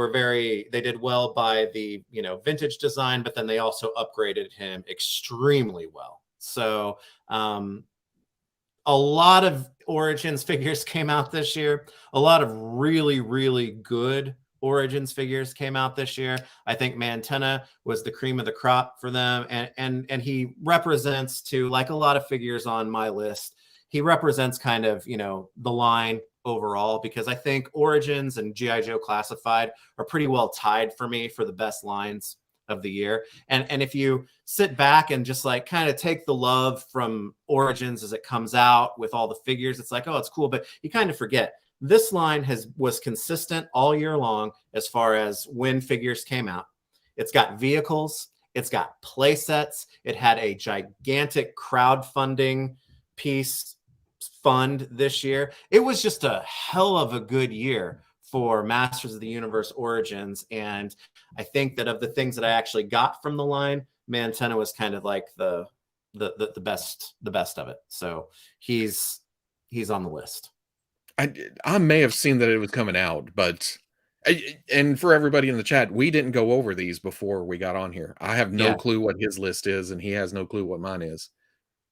did well by the vintage design, but then they also upgraded him extremely well. So a lot of Origins figures came out this year. A lot of really, really good Origins figures came out this year. I think Mantenna was the cream of the crop for them, and he represents, to like a lot of figures on my list, he represents kind of the line overall, because I think Origins and G.I. Joe Classified are pretty well tied for me for the best lines of the year. And if you sit back and just like kind of take the love from Origins as it comes out with all the figures, it's like, oh, it's cool, but you kind of forget this line was consistent all year long as far as when figures came out. It's got vehicles, it's got play sets, it had a gigantic crowdfunding piece fund this year. It was just a hell of a good year for Masters of the Universe Origins, and I think that of the things that I actually got from the line, Mantenna was kind of like the best of it. So he's on the list. I may have seen that it was coming out, but and for everybody in the chat, we didn't go over these before we got on here. I have no clue what his list is, and he has no clue what mine is.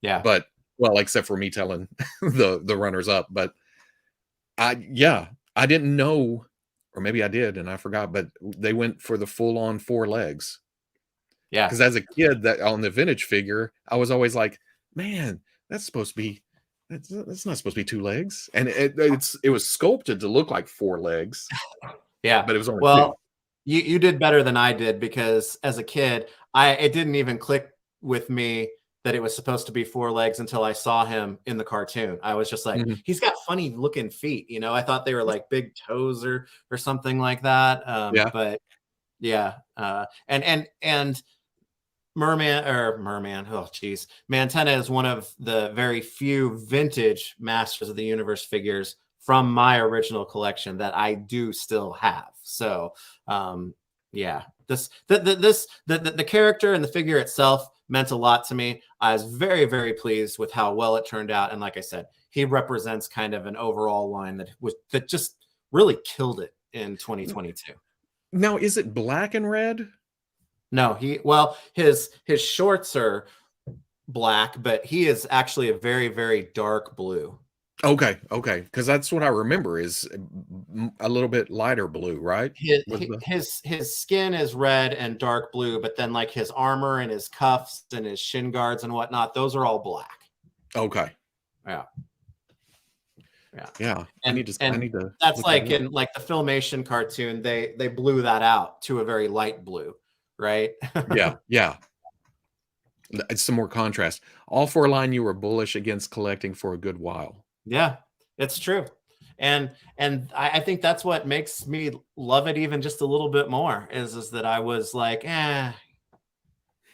Yeah. But well, except for me telling the runners up. But I didn't know, or maybe I did and I forgot, but they went for the full on 4 legs. Yeah. Because as a kid, that on the vintage figure, I was always like, man, that's not supposed to be 2 legs. And it was sculpted to look like 4 legs. Yeah. But it was only 2. You did better than I did, because as a kid, it didn't even click with me that it was supposed to be 4 legs until I saw him in the cartoon. I was just like, he's got funny looking feet. I thought they were like big toes or something like that. But yeah. And Merman. Oh, geez. Mantenna is one of the very few vintage Masters of the Universe figures from my original collection that I do still have. So, yeah, the character and the figure itself meant a lot to me. I was very, very pleased with how well it turned out. And like I said, he represents kind of an overall line that just really killed it in 2022. Now, is it black and red? No, his shorts are black, but he is actually a very, very dark blue. Okay, because that's what I remember is a little bit lighter blue, right? His skin is red and dark blue, but then like his armor and his cuffs and his shin guards and whatnot, those are all black. Okay. Yeah. I need to. That's like in like the Filmation cartoon, they blew that out to a very light blue, right? Yeah. It's some more contrast. All 4 line, you were bullish against collecting for a good while. Yeah, it's true. And I think that's what makes me love it even just a little bit more is that I was like, and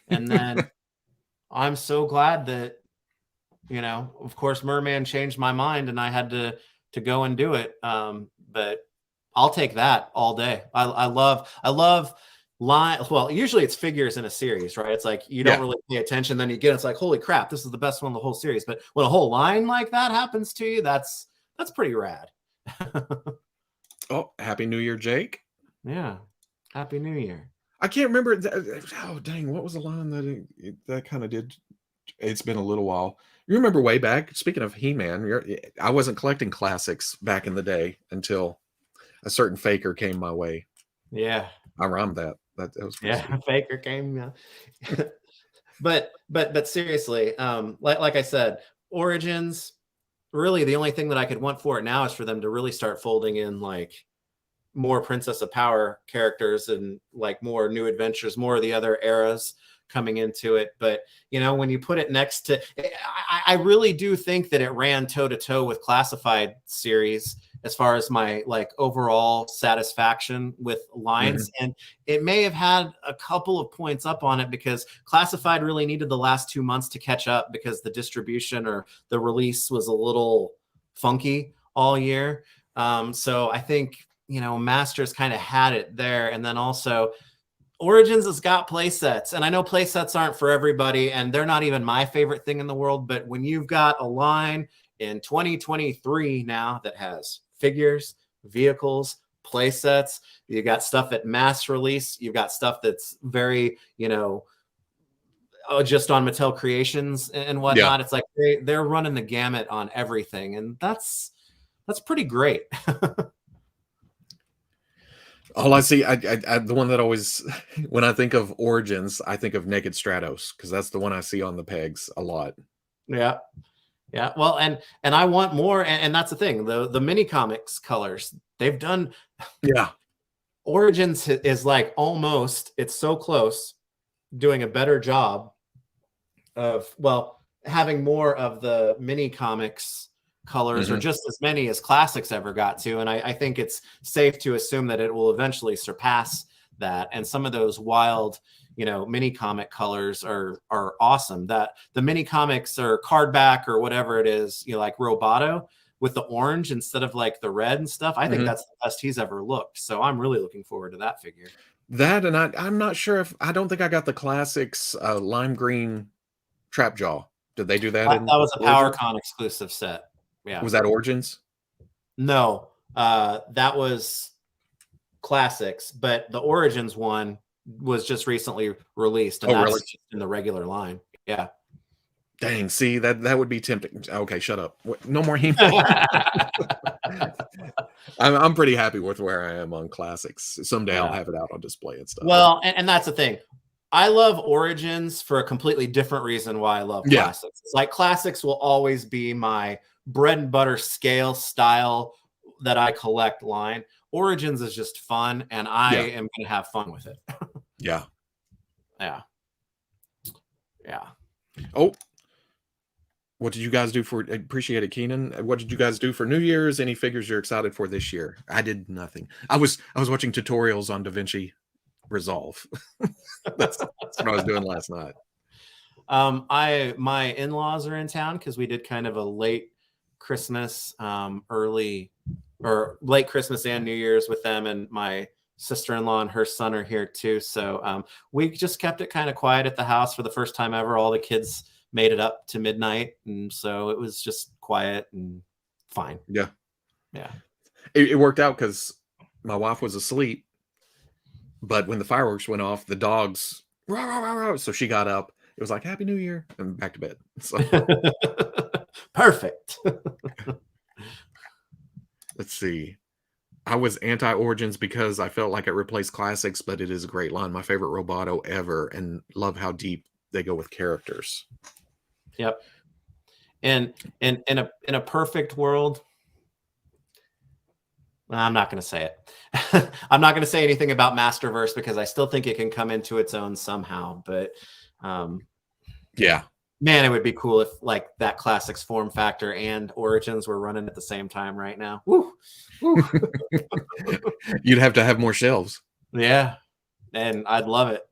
then I'm so glad that, of course, Merman changed my mind and I had to go and do it. But I'll take that all day. I love line. Well, usually it's figures in a series, right? It's like you don't really pay attention, then you get it's like, holy crap, this is the best one in the whole series. But when a whole line like that happens to you, that's pretty rad. Oh, Happy New Year, Jake. Yeah, Happy New Year. I can't remember. Oh, dang, what was the line that kind of did? It's been a little while. You remember way back, speaking of He-Man, I wasn't collecting classics back in the day until a certain faker came my way. Yeah. I rhymed that. That was pretty sweet. Faker came. Yeah. but seriously, like I said, Origins, really the only thing that I could want for it now is for them to really start folding in like more Princess of Power characters and like more New Adventures, more of the other eras coming into it. But you know, when you put it next to, I really do think that it ran toe to toe with Classified series as far as my like overall satisfaction with lines. And it may have had a couple of points up on it because Classified really needed the last 2 months to catch up because the distribution or the release was a little funky all year. So I think, you know, Masters kind of had it there. And then also Origins has got play sets, and I know play sets aren't for everybody, and they're not even my favorite thing in the world. But when you've got a line in 2023 now that has figures, vehicles, play sets, you got stuff at mass release, you've got stuff that's very, you know, just on Mattel Creations and whatnot. It's like they're running the gamut on everything, and that's pretty great. All I see, I the one that always, when I think of Origins, I think of Naked Stratos because that's the one I see on the pegs a lot. Yeah. Well, and I want more, and that's the thing. The mini comics colors they've done. Yeah. Origins is like almost, it's so close, doing a better job of, well, having more of the mini comics colors or just as many as classics ever got to. And I think it's safe to assume that it will eventually surpass that. And some of those wild, you know, mini comic colors are awesome. That the mini comics or cardback or whatever it is, you know, like Roboto with the orange instead of like the red and stuff. I think that's the best he's ever looked. So I'm really looking forward to that figure. That, and I'm not sure if, I don't think I got the classics lime green Trap Jaw. Did they do that? That was a PowerCon exclusive set. Yeah. Was that Origins? No, that was classics, but the Origins one was just recently released, and that's really? just in the regular line. Yeah. Dang, see, that would be tempting. Okay, shut up. No more He-Man. I'm pretty happy with where I am on classics. Someday I'll have it out on display and stuff. Well, and that's the thing. I love Origins for a completely different reason why I love classics. It's like classics will always be my bread and butter scale style that I collect line. Origins is just fun, and I am going to have fun with it. Yeah. Oh, what did you guys do for, appreciate it, Keenan? What did you guys do for New Year's? Any figures you're excited for this year? I did nothing. I was watching tutorials on DaVinci Resolve. that's what I was doing last night. My in-laws are in town because we did kind of a late Christmas, late Christmas and New Year's with them, and my sister-in-law and her son are here too. So we just kept it kind of quiet at the house for the first time ever. All the kids made it up to midnight, and so it was just quiet and fine. Yeah. It worked out because my wife was asleep, but when the fireworks went off, the dogs rah, rah, rah, rah, so she got up. It was like Happy New Year and back to bed. So. Perfect. Let's see. I was anti-Origins because I felt like it replaced classics, but it is a great line. My favorite Roboto ever, and love how deep they go with characters. Yep. And in a perfect world, I'm not going to say it. I'm not going to say anything about Masterverse because I still think it can come into its own somehow. But man, it would be cool if like that classics form factor and Origins were running at the same time right now. Woo. Woo. You'd have to have more shelves. Yeah, and I'd love it.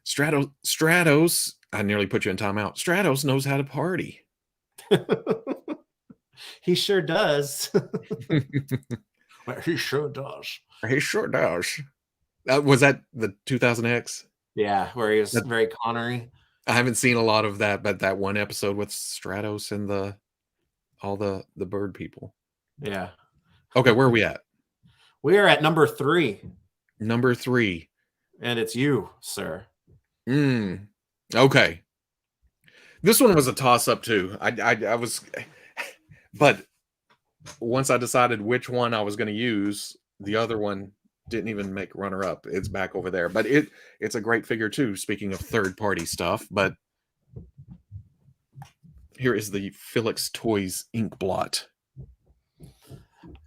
Stratos, I nearly put you in timeout. Stratos knows how to party. He sure does. He sure does. He sure does. Was that the 2000X? Yeah, where he was very Connery. I haven't seen a lot of that, but that one episode with Stratos and all the bird people. Yeah. Okay, where are we at? We are at number 3. Number 3. And it's you, sir. Okay. This one was a toss-up too. I was, but once I decided which one I was going to use, the other one didn't even make runner-up. It's back over there. But it's a great figure too, speaking of third-party stuff. But here is the Felix Toys ink blot.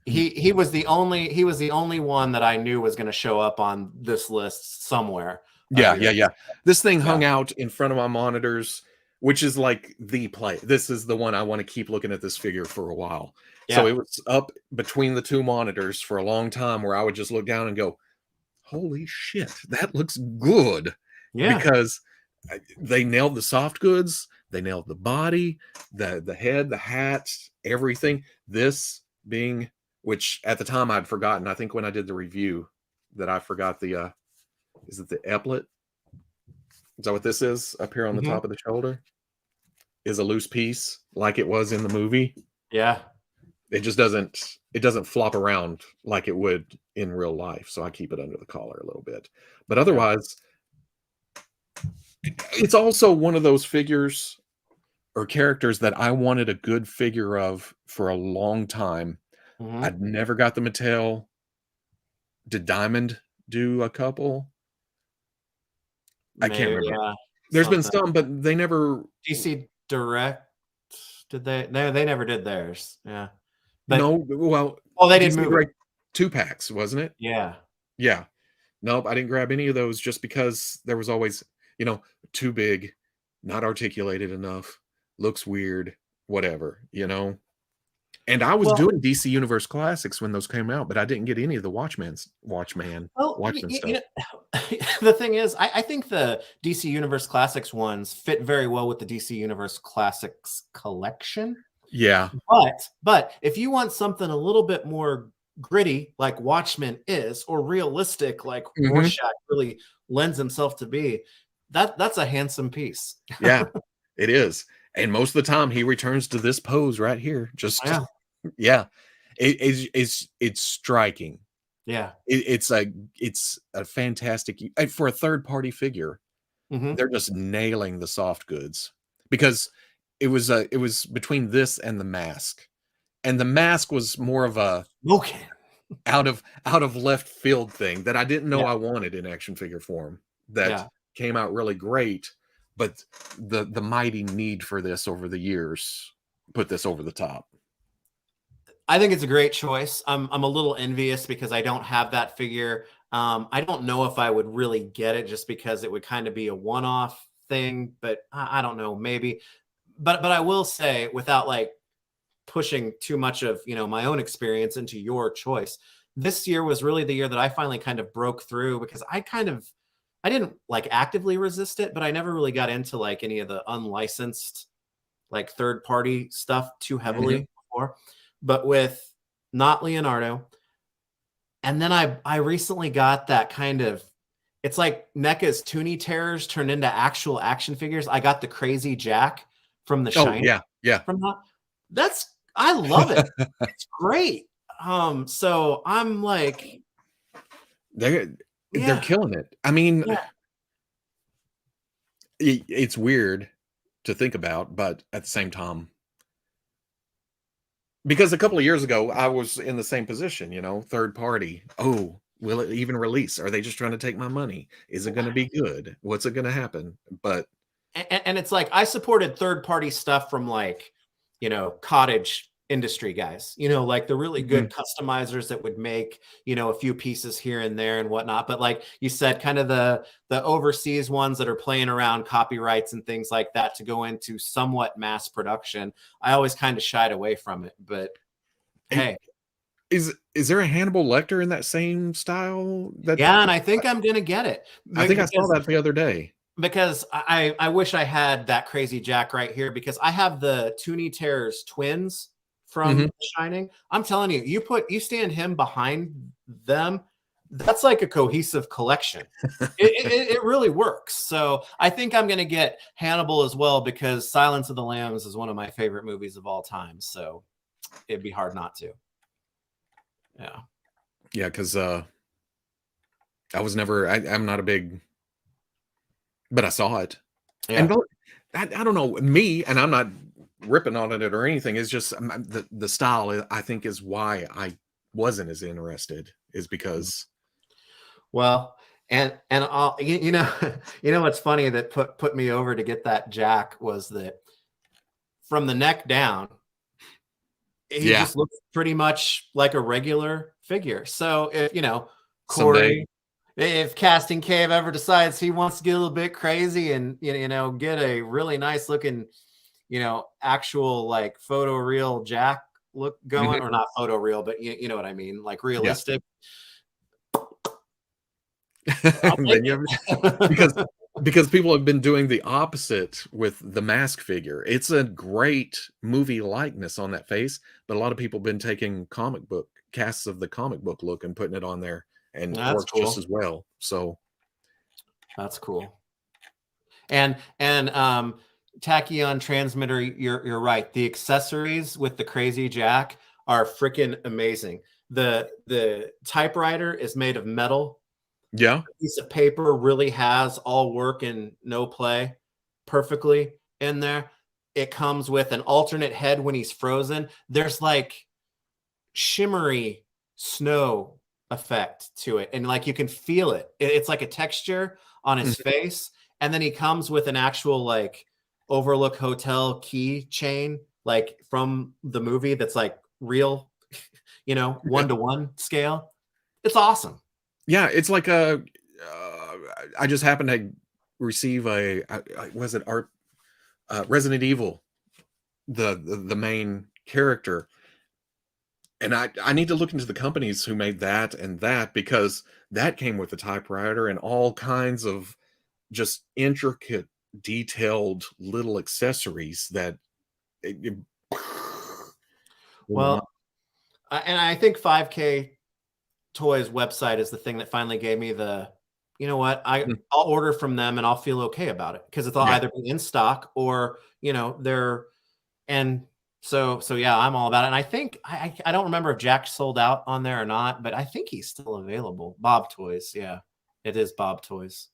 He was the only one that I knew was going to show up on this list somewhere. Yeah. This thing hung out in front of my monitors, which is like the play. This is the one I want to keep looking at this figure for a while. Yeah. So it was up between the two monitors for a long time where I would just look down and go, holy shit, that looks good. Yeah. Because they nailed the soft goods. They nailed the body, the head, the hat, everything. This being, which at the time I'd forgotten. I think when I did the review that I forgot the, is it the epaulet? Is that what this is up here on the top of the shoulder? Is a loose piece like it was in the movie. Yeah. It just doesn't flop around like it would in real life. So I keep it under the collar a little bit. But otherwise, it's also one of those figures or characters that I wanted a good figure of for a long time. I'd never got the Mattel. Did Diamond do a couple? I can't remember. Yeah, there's been some, but they never. DC Direct, did they? No, they never did theirs. Yeah. But, no, well, they did move Direct 2-packs, wasn't it? Yeah. Yeah. Nope, I didn't grab any of those just because there was always, too big, not articulated enough, looks weird, whatever, And I was doing DC Universe Classics when those came out, but I didn't get any of the Watchmen stuff. The thing is, I think the DC Universe Classics ones fit very well with the DC Universe Classics collection. Yeah. But if you want something a little bit more gritty, like Watchmen is, or realistic, like Rorschach really lends himself to be, that's a handsome piece. Yeah, it is. And most of the time he returns to this pose right here. Yeah. It's striking. Yeah. It's a fantastic, for a third-party figure. They're just nailing the soft goods because it was between this and the Mask. And the Mask was more of a out of left field thing that I didn't know I wanted in action figure form. That came out really great, but the mighty need for this over the years put this over the top. I think it's a great choice. I'm a little envious because I don't have that figure. I don't know if I would really get it just because it would kind of be a one-off thing, but I don't know, maybe. But I will say, without like pushing too much of my own experience into your choice, this year was really the year that I finally kind of broke through, because I didn't like actively resist it, but I never really got into like any of the unlicensed like third-party stuff too heavily before. But with not Leonardo, and then I recently got that kind of, it's like NECA's Toonie Terrors turned into actual action figures. I got the Crazy Jack from The Shining. Yeah. From I love it. It's great. So I'm like, they're killing it. I mean, it's weird to think about, but at the same time, because a couple of years ago, I was in the same position, third party. Oh, will it even release? Are they just trying to take my money? Is it going to be good? What's it going to happen? But and it's like I supported third party stuff from like, cottage industry guys, like the really good customizers that would make, a few pieces here and there and whatnot. But like you said, kind of the overseas ones that are playing around copyrights and things like that to go into somewhat mass production, I always kind of shied away from it. But hey, is there a Hannibal Lecter in that same style? And I think I'm gonna get it. I think I saw that the other day. Because I wish I had that Crazy Jack right here, because I have the Toonie Terrors twins from Shining. I'm telling you, you stand him behind them, that's like a cohesive collection. it really works. So I think I'm going to get Hannibal as well, because Silence of the Lambs is one of my favorite movies of all time. So it'd be hard not to. Yeah, because I was never. I'm not a big, but I saw it. Yeah. I don't know, me, and I'm not ripping on it or anything. It's just the style, I think, is why I wasn't as interested, is because Well, and I'll, you know, you know what's funny that put me over to get that jack was that from the neck down, he yeah, just looks pretty much like a regular figure. So if you know someday, Corey, if Casting Cave ever decides he wants to get a little bit crazy and you know get a really nice looking, you know, actual like photo real jack look going, mhm, or not photo real, but you know what I mean, like yeah. realistic. I'll take Then you have, it. because people have been doing the opposite with the mask figure. It's a great movie likeness on that face, but a lot of people have been taking comic book casts of the comic book look and putting it on there, and it That's works just cool. as well. So That's cool. And Tachyon transmitter, you're right. The accessories with the crazy jack are freaking amazing. The typewriter is made of metal. yeah, A piece of paper really has all work and no play perfectly in there. It comes with an alternate head when he's frozen. There's like shimmery snow effect to it, and like you can feel it. It's like a texture on his mhm, face, and then he comes with an actual like Overlook Hotel key chain, like from the movie, that's like real, you know, yeah, 1-to-1 scale. It's awesome. yeah. It's like a. I just happened to receive was it art Resident Evil, the main character. And I need to look into the companies who made that and that, because that came with a typewriter and all kinds of just intricate, detailed little accessories that it blew my mind. Well, and I think 5K Toys website is the thing that finally gave me the, you know what, Mm, I'll order from them and I'll feel okay about it because it'll yeah. either be in stock or you know they're, and so yeah, I'm all about it. And I think I don't remember if Jack sold out on there or not, but I think he's still available. Bob Toys, yeah, it is Bob Toys.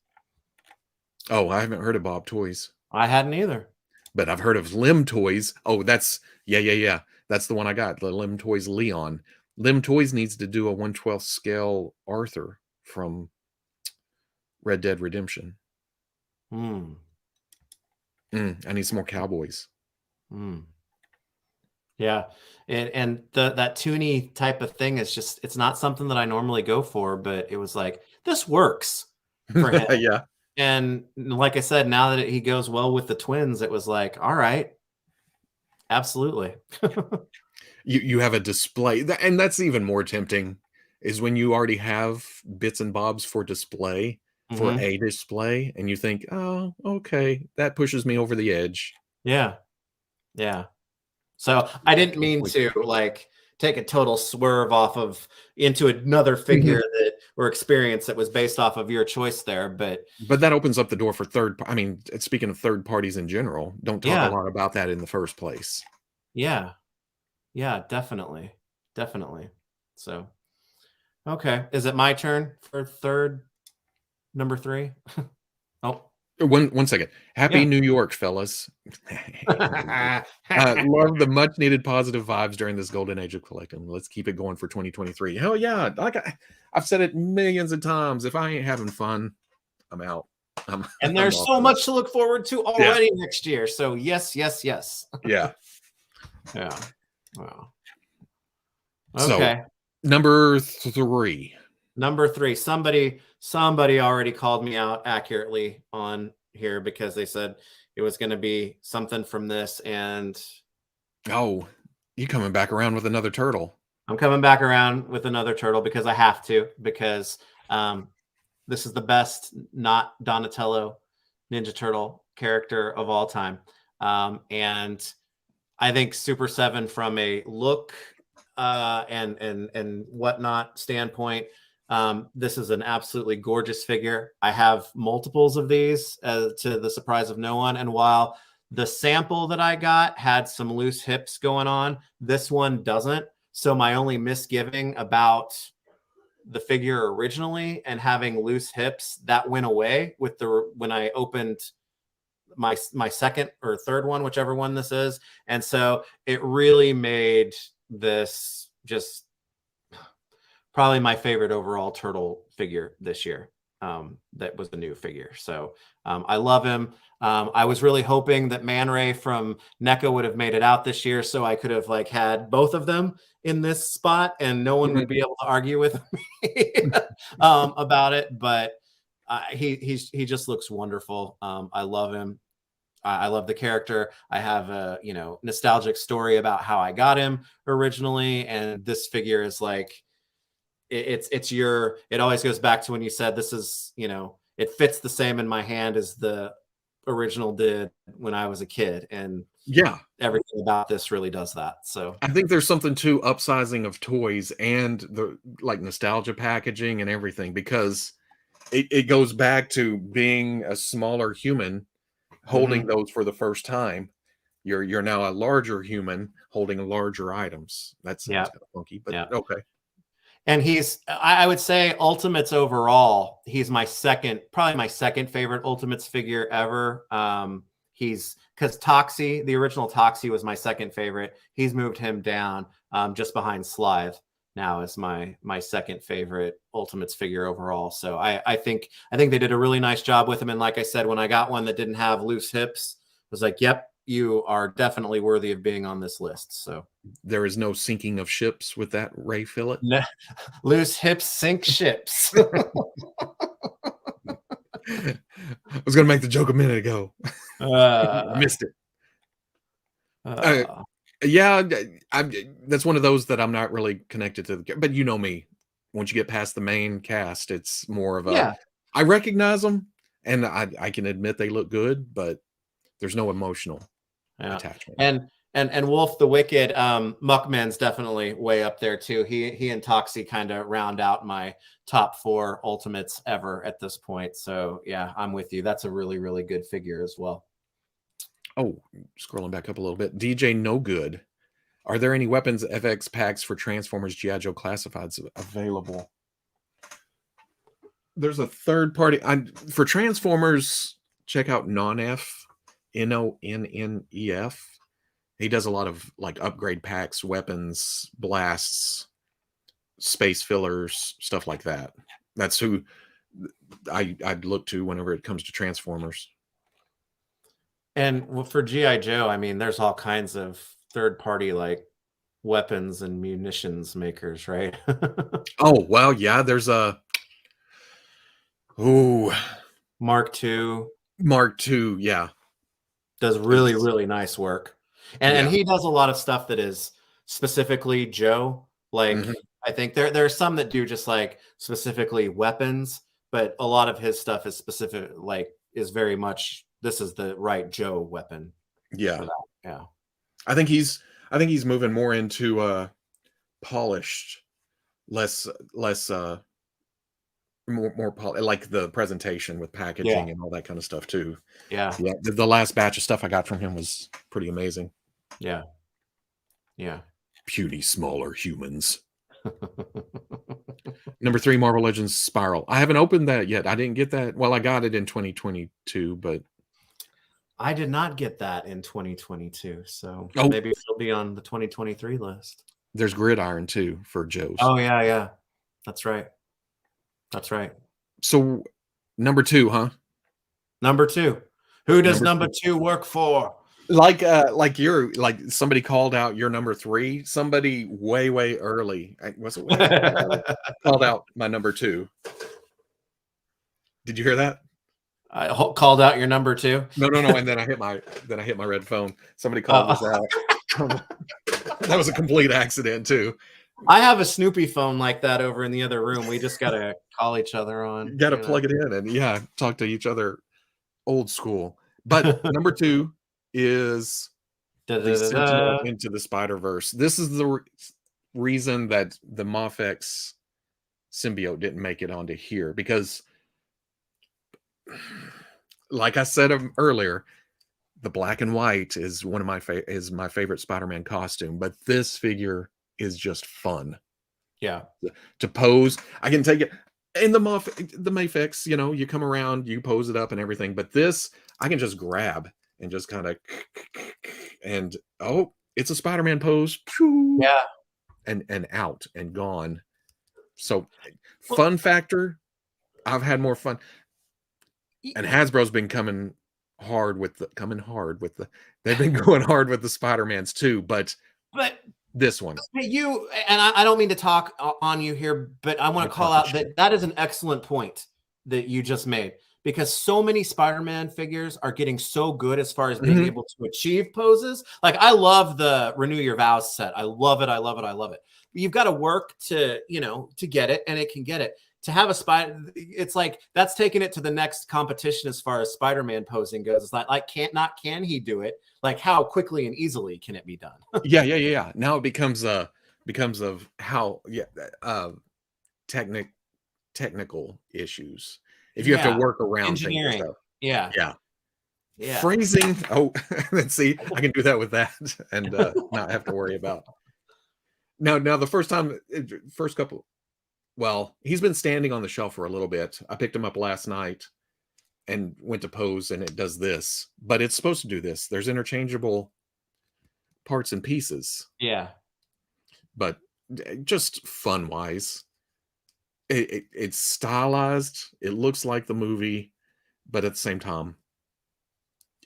Oh, I haven't heard of Bob Toys, I hadn't either. but I've heard of Lim Toys. Oh, that's yeah. That's the one I got. The Lim Toys Leon. Lim Toys needs to do a 1/12 scale Arthur from Red Dead Redemption. Hmm. I need some more cowboys. Hmm. Yeah, and that toony type of thing is just, it's not something that I normally go for, but it was like this works for him. Yeah. And like I said, now that he goes well with the twins, it was like, all right, absolutely. You have a display, and that's even more tempting, is when you already have bits and bobs for display, for Hmm. a display, and you think, "Oh, okay, that pushes me over the edge." Yeah, yeah. So I didn't mean Like, to like take a total swerve off of into another figure mhm. that or experience that was based off of your choice there, but But that opens up the door for I mean, speaking of third parties in general, don't talk a yeah, lot about that in the first place. yeah, yeah, definitely, definitely. So okay, is it my turn for third, number three? Oh, One second. Happy yeah. New York, fellas. Love the much needed positive vibes during this golden age of collecting. Let's keep it going for 2023. Hell yeah. I've said it millions of times. If I ain't having fun, I'm out. I'm, And I'm there's off so of it. much to look forward to Yeah. already next year. So yes, yes, yes. Yeah. Yeah. Wow. So, Okay. number 3. Number three. Somebody already called me out accurately on here because they said it was going to be something from this, and Oh, you coming back around with another turtle. I'm coming back around with another turtle because I have to, because this is the best not Donatello Ninja Turtle character of all time. And I think Super 7 from a look and whatnot standpoint, this is an absolutely gorgeous figure. I have multiples of these, to the surprise of no one. And while the sample that I got had some loose hips going on, this one doesn't. So my only misgiving about the figure originally and having loose hips, that went away with the when I opened my second or third one, whichever one this is. And so it really made this just probably my favorite overall turtle figure this year. That was the new figure. So I love him. I was really hoping that Man Ray from NECA would have made it out this year, so I could have like had both of them in this spot, and no one would be able to argue with me about it. But he just looks wonderful. I love him. I love the character. I have a nostalgic story about how I got him originally, and this figure is like it always goes back to when you said this is, it fits the same in my hand as the original did when I was a kid, and yeah, everything about this really does that. So I think there's something to upsizing of toys and the like nostalgia packaging and everything, because it goes back to being a smaller human holding those for the first time. You're now a larger human holding larger items. That sounds kind of funky, but okay. And I would say Ultimates overall, he's probably my second favorite Ultimates figure ever. Because Toxie, the original Toxie, was my second favorite. He's moved him down just behind Slythe now as my second favorite Ultimates figure overall. So I think they did a really nice job with him. And like I said, when I got one that didn't have loose hips, I was like, yep, you are definitely worthy of being on this list. So there is no sinking of ships with that Ray fillet. No, loose hips sink ships. I was going to make the joke a minute ago. I missed it. Yeah, that's one of those that I'm not really connected to. But you know me, once you get past the main cast, it's more of a. I recognize them, and I can admit they look good, but there's no emotional attachment. And Wolf the Wicked, Muckman's definitely way up there too. He and Toxie kind of round out my top 4 Ultimates ever at this point. So yeah, I'm with you. That's a really, really good figure as well. Oh, scrolling back up a little bit. DJ No Good. Are there any Weapons FX packs for Transformers G.I. Joe Classifieds available? There's a third party. For Transformers, check out Nonf, Nonnef. He does a lot of like upgrade packs, weapons, blasts, space fillers, stuff like that. That's who I'd look to whenever it comes to Transformers. And for G.I. Joe, I mean, there's all kinds of third-party like weapons and munitions makers, right? Oh, well, yeah, there's a Mark II. Mark II, yeah. Does really, really nice work. And he does a lot of stuff that is specifically Joe. Like I think there are some that do just like specifically weapons, but a lot of his stuff is specific, like is very much this is the right Joe weapon. Yeah. Yeah. I think he's moving more into polished, less more like the presentation with packaging and all that kind of stuff too. Yeah. The last batch of stuff I got from him was pretty amazing. Yeah. Puny smaller humans. Number 3, Marvel Legends Spiral. I haven't opened that yet. I didn't get that. Well, I got it in 2022, but I did not get that in 2022. So maybe it'll be on the 2023 list. There's Gridiron too for Joe's. Oh yeah. That's right. So number 2, huh? Number 2. Who does number 2 work for? Like somebody called out your number 3. Somebody way early. Was it way early? Called out my number 2. Did you hear that? I called out your number 2. No. And then I hit my red phone. Somebody called us out. That was a complete accident too. I have a Snoopy phone like that over in the other room. We just gotta call each other on. Got to plug it in and talk to each other, old school. But number 2 is the Sentinel Into the Spider-Verse. This is the reason that the Mafex symbiote didn't make it onto here, because, like I said earlier, the black and white is one of my favorite Spider-Man costume, but this figure is just fun. Yeah, to pose. I can take it. And the Mafex, you know, you come around, you pose it up and everything. But this, I can just grab and just kind of, and oh, it's a Spider-Man pose. Yeah. And out and gone. So Well, fun factor, I've had more fun. And Hasbro's been coming hard with the they've been going hard with the Spider-Mans too, but this one. You and I don't mean to talk on you here, but I want to call out that is an excellent point that you just made, because so many Spider-Man figures are getting so good as far as being able to achieve poses. Like, I love the Renew Your Vows set. I love it. I love it. I love it. But you've got to work to, you know, to get it, and it can get it. To have a spider, it's like that's taking it to the next competition as far as Spider-Man posing goes. It's like can he do it? Like, how quickly and easily can it be done? Yeah. Now it becomes of how technical issues. If you have to work around engineering, things, yeah. Phrasing. Oh, let's see, I can do that with that and not have to worry about. Now the first couple. Well, he's been standing on the shelf for a little bit. I picked him up last night and went to pose, and it does this, but it's supposed to do this. There's interchangeable parts and pieces. Yeah. But just fun-wise, it's stylized. It looks like the movie, but at the same time,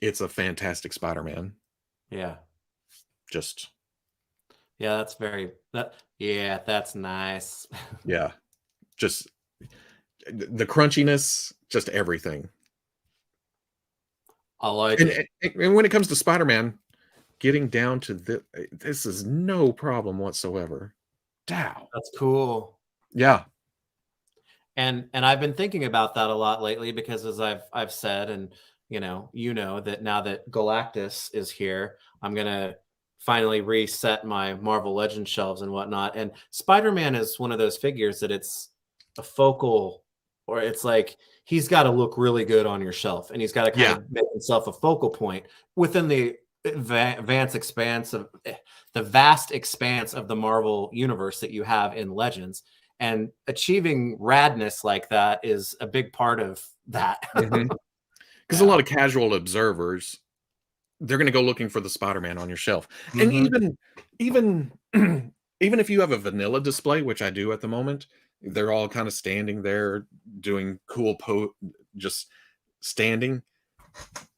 it's a fantastic Spider-Man. Yeah. Just. Yeah, that's nice. Yeah. Just the crunchiness, just everything. I like it. And when it comes to Spider-Man, getting down to this is no problem whatsoever. Dow. That's cool. Yeah. And I've been thinking about that a lot lately, because as I've said, and you know that now that Galactus is here, I'm gonna finally reset my Marvel Legends shelves and whatnot. And Spider-Man is one of those figures that it's a focal, or it's like he's got to look really good on your shelf, and he's got to kind of make himself a focal point within the vast expanse of the Marvel universe that you have in Legends. And achieving radness like that is a big part of that. Because a lot of casual observers, they're going to go looking for the Spider-Man on your shelf. And even if you have a vanilla display, which I do at the moment, they're all kind of standing there doing cool just standing.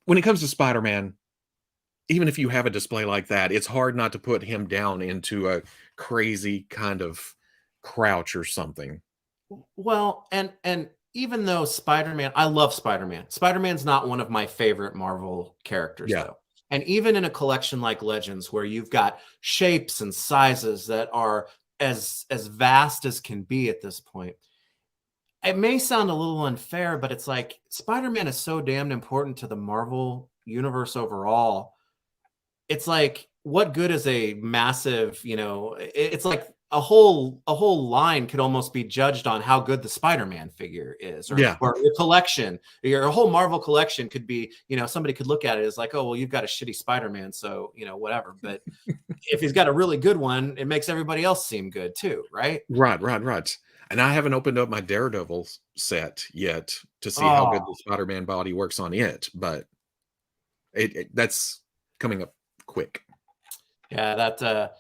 When it comes to Spider-Man, even if you have a display like that, it's hard not to put him down into a crazy kind of crouch or something. Well, and even though Spider-Man, I love Spider-Man. Spider-Man's not one of my favorite Marvel characters, though. And even in a collection like Legends, where you've got shapes and sizes that are as vast as can be at this point, it may sound a little unfair, but it's like Spider-Man is so damned important to the Marvel universe overall. It's like, what good is a massive, it's like a whole line could almost be judged on how good the Spider-Man figure is, or your collection, your whole Marvel collection could be, somebody could look at it as like, oh, well, you've got a shitty Spider-Man, so, whatever. But if he's got a really good one, it makes everybody else seem good too, right? Right. And I haven't opened up my Daredevil set yet to see how good the Spider-Man body works on it, but that's coming up quick. Yeah, that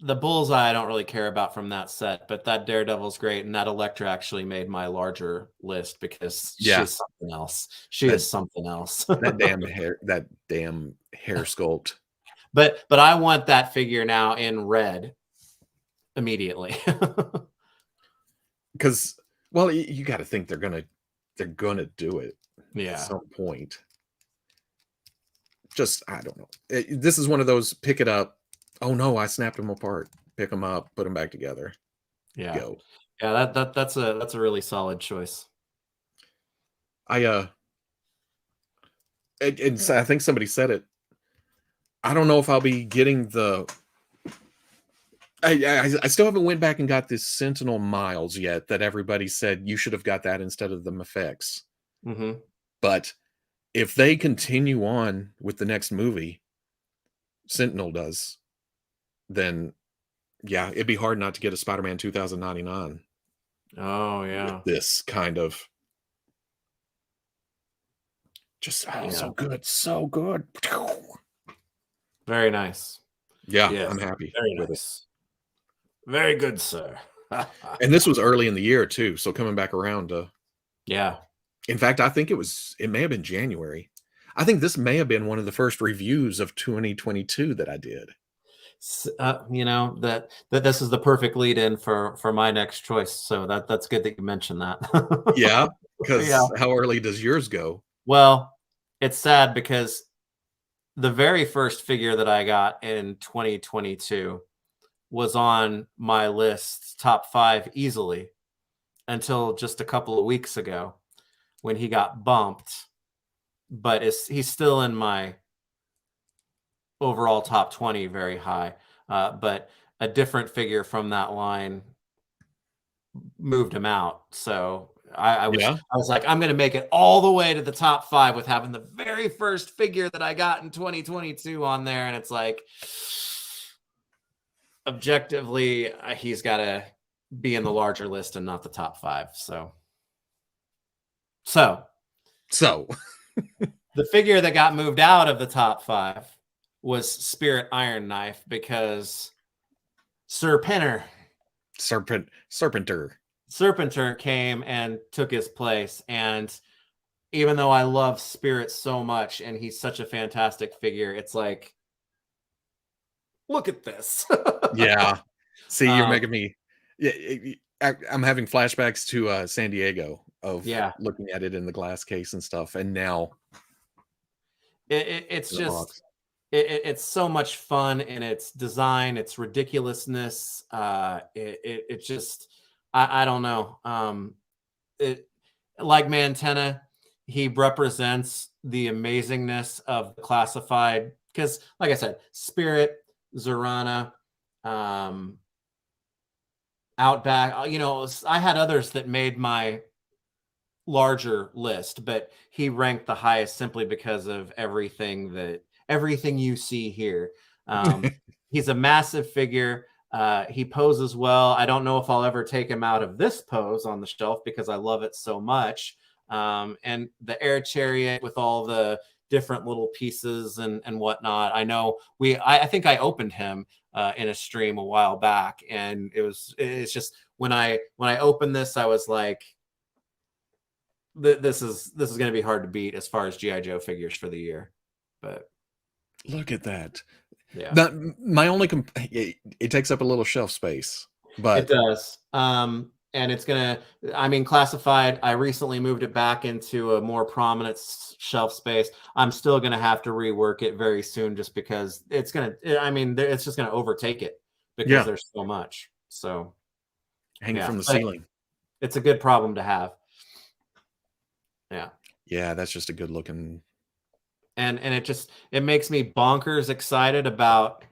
the Bullseye I don't really care about from that set, but that Daredevil's great, and that Elektra actually made my larger list because she's something else. She is something else. that damn hair sculpt. But I want that figure now in red immediately. Because, well, you got to think they're gonna do it at some point. Just, I don't know. This is one of those pick it up. Oh no, I snapped them apart. Pick them up, put them back together. Yeah. Go. Yeah, that's a really solid choice. And I think somebody said it. I don't know if I'll be getting the. I still haven't went back and got this Sentinel Miles yet that everybody said you should have got that instead of the Mafex. But if they continue on with the next movie, Sentinel does, then yeah, it'd be hard not to get a Spider-Man 2099. Oh yeah. This kind of just so good, so good. Very nice. Yeah, Yes, I'm happy very with it. nice. Very good, sir. And this was early in the year too, so coming back around to Yeah. in fact, I think it may have been January. I think this may have been one of the first reviews of 2022 that I did. You know that this is the perfect lead in for my next choice. So that's good that you mentioned that. Yeah, Yeah. because how early does yours go? Well, it's sad because the very first figure that I got in 2022 was on my list top 5 easily until just a couple of weeks ago when he got bumped, but he's still in my overall top 20 very high. But a different figure from that line moved him out. So I was like, I'm going to make it all the way to the top 5 with having the very first figure that I got in 2022 on there. And it's like, objectively, he's got to be in the larger list and not the top 5. So the figure that got moved out of the top 5 was Spirit Iron Knife because Serpenter came and took his place. And even though I love Spirit so much and he's such a fantastic figure, it's like, look at this. Yeah. See, you're making me. Yeah, I'm having flashbacks to San Diego of looking at it in the glass case and stuff, and now it's just it's so much fun in its design, its ridiculousness. It just I don't know. It like Mantenna, he represents the amazingness of the classified because, like I said, Spirit, Zorana, Outback. You know, I had others that made my larger list, but he ranked the highest simply because of everything you see here. He's a massive figure. He poses well. I don't know if I'll ever take him out of this pose on the shelf because I love it so much. And the air chariot with all the different little pieces and whatnot. I know I think I opened him in a stream a while back, and it's just when I opened this, I was like, this is going to be hard to beat as far as GI Joe figures for the year. But look at that. Yeah. My only it takes up a little shelf space, but it does. And it's gonna. I mean, classified. I recently moved it back into a more prominent shelf space. I'm still gonna have to rework it very soon, just because it's gonna. I mean, it's just gonna overtake it because there's so much. So hanging from the ceiling. It's a good problem to have. Yeah. Yeah, that's just a good looking. And it makes me bonkers excited about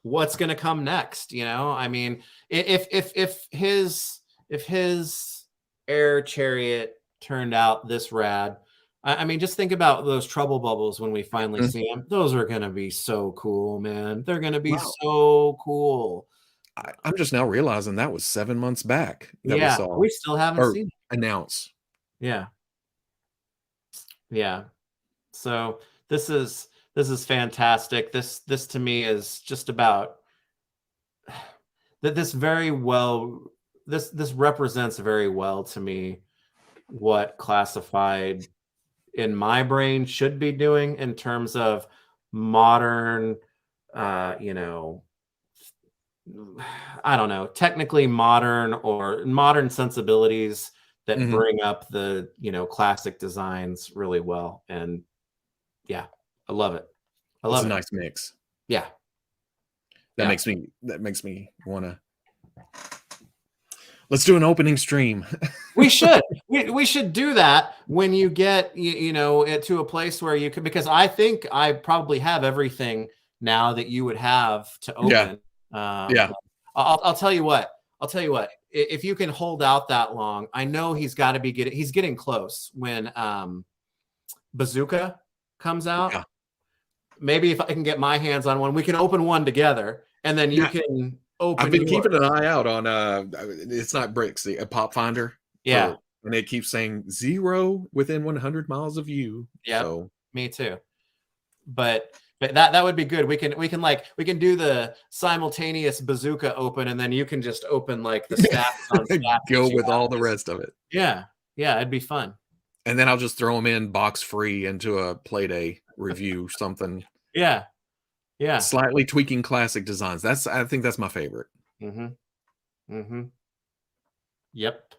what's going to come next. You know, I mean, if his air chariot turned out this rad, I mean, just think about those trouble bubbles when we finally see them. Those are going to be so cool, man. They're going to be so cool. I'm just now realizing that was 7 months back that we saw. We still haven't seen it announce. Yeah. So this is fantastic. This to me is just about that. This represents very well to me what classified in my brain should be doing in terms of modern, you know, I don't know, technically modern or modern sensibilities that bring up the, you know, classic designs really well. And yeah, I love it. It's a nice mix. Yeah. That makes me want to. Let's do an opening stream. We should. We should do that when you get, you know, to a place where you can, because I think I probably have everything now that you would have to open. I'll tell you what. If you can hold out that long, I know he's getting close when Bazooka comes out. Yeah. Maybe if I can get my hands on one, we can open one together, and then you can open. I've been keeping an eye out on it's not bricks, a pop finder. Yeah. And it keeps saying 0 within 100 miles of you. Yeah. So Me too. But that would be good. We can do the simultaneous bazooka open, and then you can just open like the stats on stats. Go with all the rest of it. Yeah. Yeah, it'd be fun. And then I'll just throw them in box free into a Playday review, something. Yeah. Yeah. Slightly tweaking classic designs. I think that's my favorite. Yep.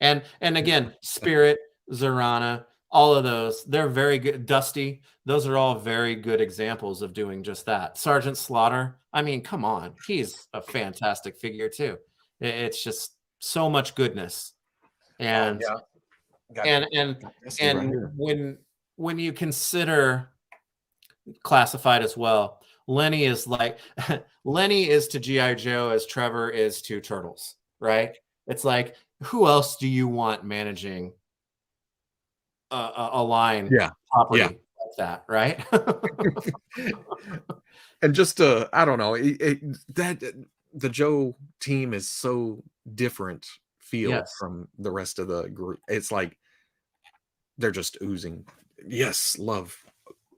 And again, Spirit, Zorana, all of those, they're very good. Dusty, those are all very good examples of doing just that. Sergeant Slaughter, I mean, come on. He's a fantastic figure too. It's just so much goodness. And when you consider classified as well, Lenny is like Lenny is to G.I. Joe as Trevor is to Turtles, right? It's like, who else do you want managing a line property like that, right? And just I don't know, that the Joe team is so different feel from the rest of the group. It's like they're just oozing. Yes, love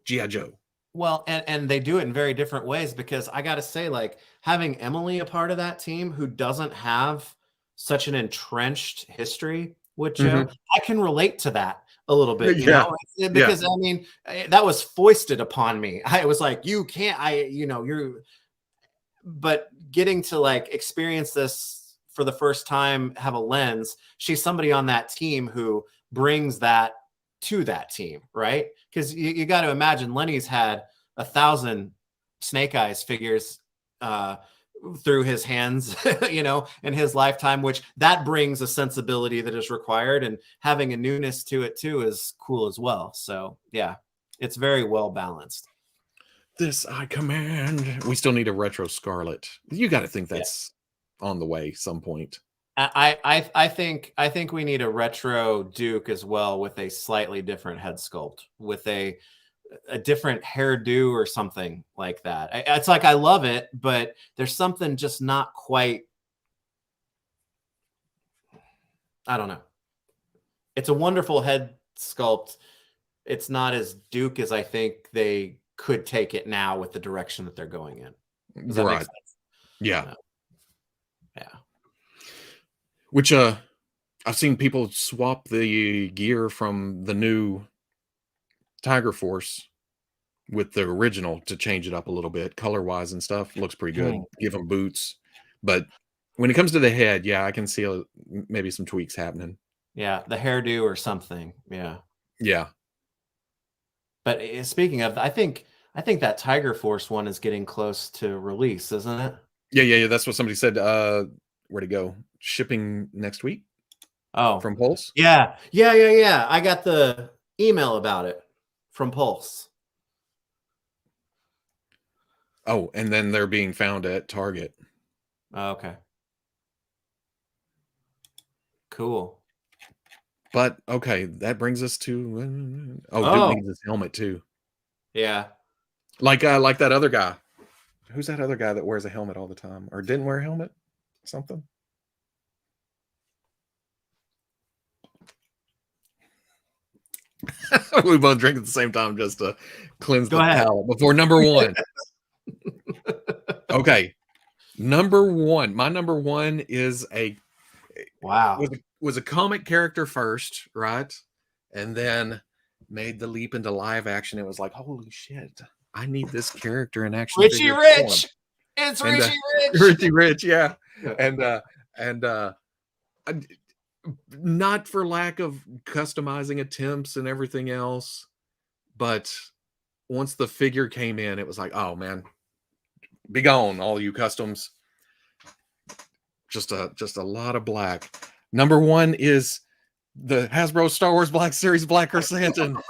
G.I. Joe. Well, and they do it in very different ways, because I got to say, like, having Emily a part of that team who doesn't have such an entrenched history with Joe, I can relate to that a little bit, you know, because I mean, that was foisted upon me. I was like, you can't, but getting to like experience this for the first time, have a lens, she's somebody on that team who brings that to that team, right? Because you got to imagine Lenny's had 1,000 Snake Eyes figures through his hands, you know, in his lifetime, which that brings a sensibility that is required, and having a newness to it too is cool as well. So yeah, it's very well balanced. This I command. We still need a retro Scarlet. You got to think that's on the way some point. I think we need a retro Duke as well, with a slightly different head sculpt, with a different hairdo or something like that. It's like, I love it, but there's something just not quite, I don't know. It's a wonderful head sculpt. It's not as Duke as I think they could take it now with the direction that they're going in. Does that make sense? Yeah. Yeah. Which I've seen people swap the gear from the new Tiger Force with the original to change it up a little bit, color wise and stuff. Looks pretty good. Give them boots, but when it comes to the head, yeah, I can see maybe some tweaks happening. Yeah, the hairdo or something. Yeah. But speaking of, I think that Tiger Force one is getting close to release, isn't it? Yeah. That's what somebody said. Where'd it go? Shipping next week. Oh, from Pulse. Yeah. I got the email about it from Pulse. Oh, and then they're being found at Target. Oh, okay. Cool. But okay, that brings us to Duke needs his helmet too. Yeah. Like that other guy. Who's that other guy that wears a helmet all the time or didn't wear a helmet? Something. We both drink at the same time just to cleanse the palate before number one. Okay. Number one. My number one is was a comic character first, right? And then made the leap into live action. It was like, holy shit, I need this character in action. Richie Rich. It's Richie Rich. Richie Rich, yeah. And not for lack of customizing attempts and everything else, but once the figure came in, it was like, oh man, be gone, all you customs. Just a lot of black. Number one is the Hasbro Star Wars Black Series Black Chrysanthemum.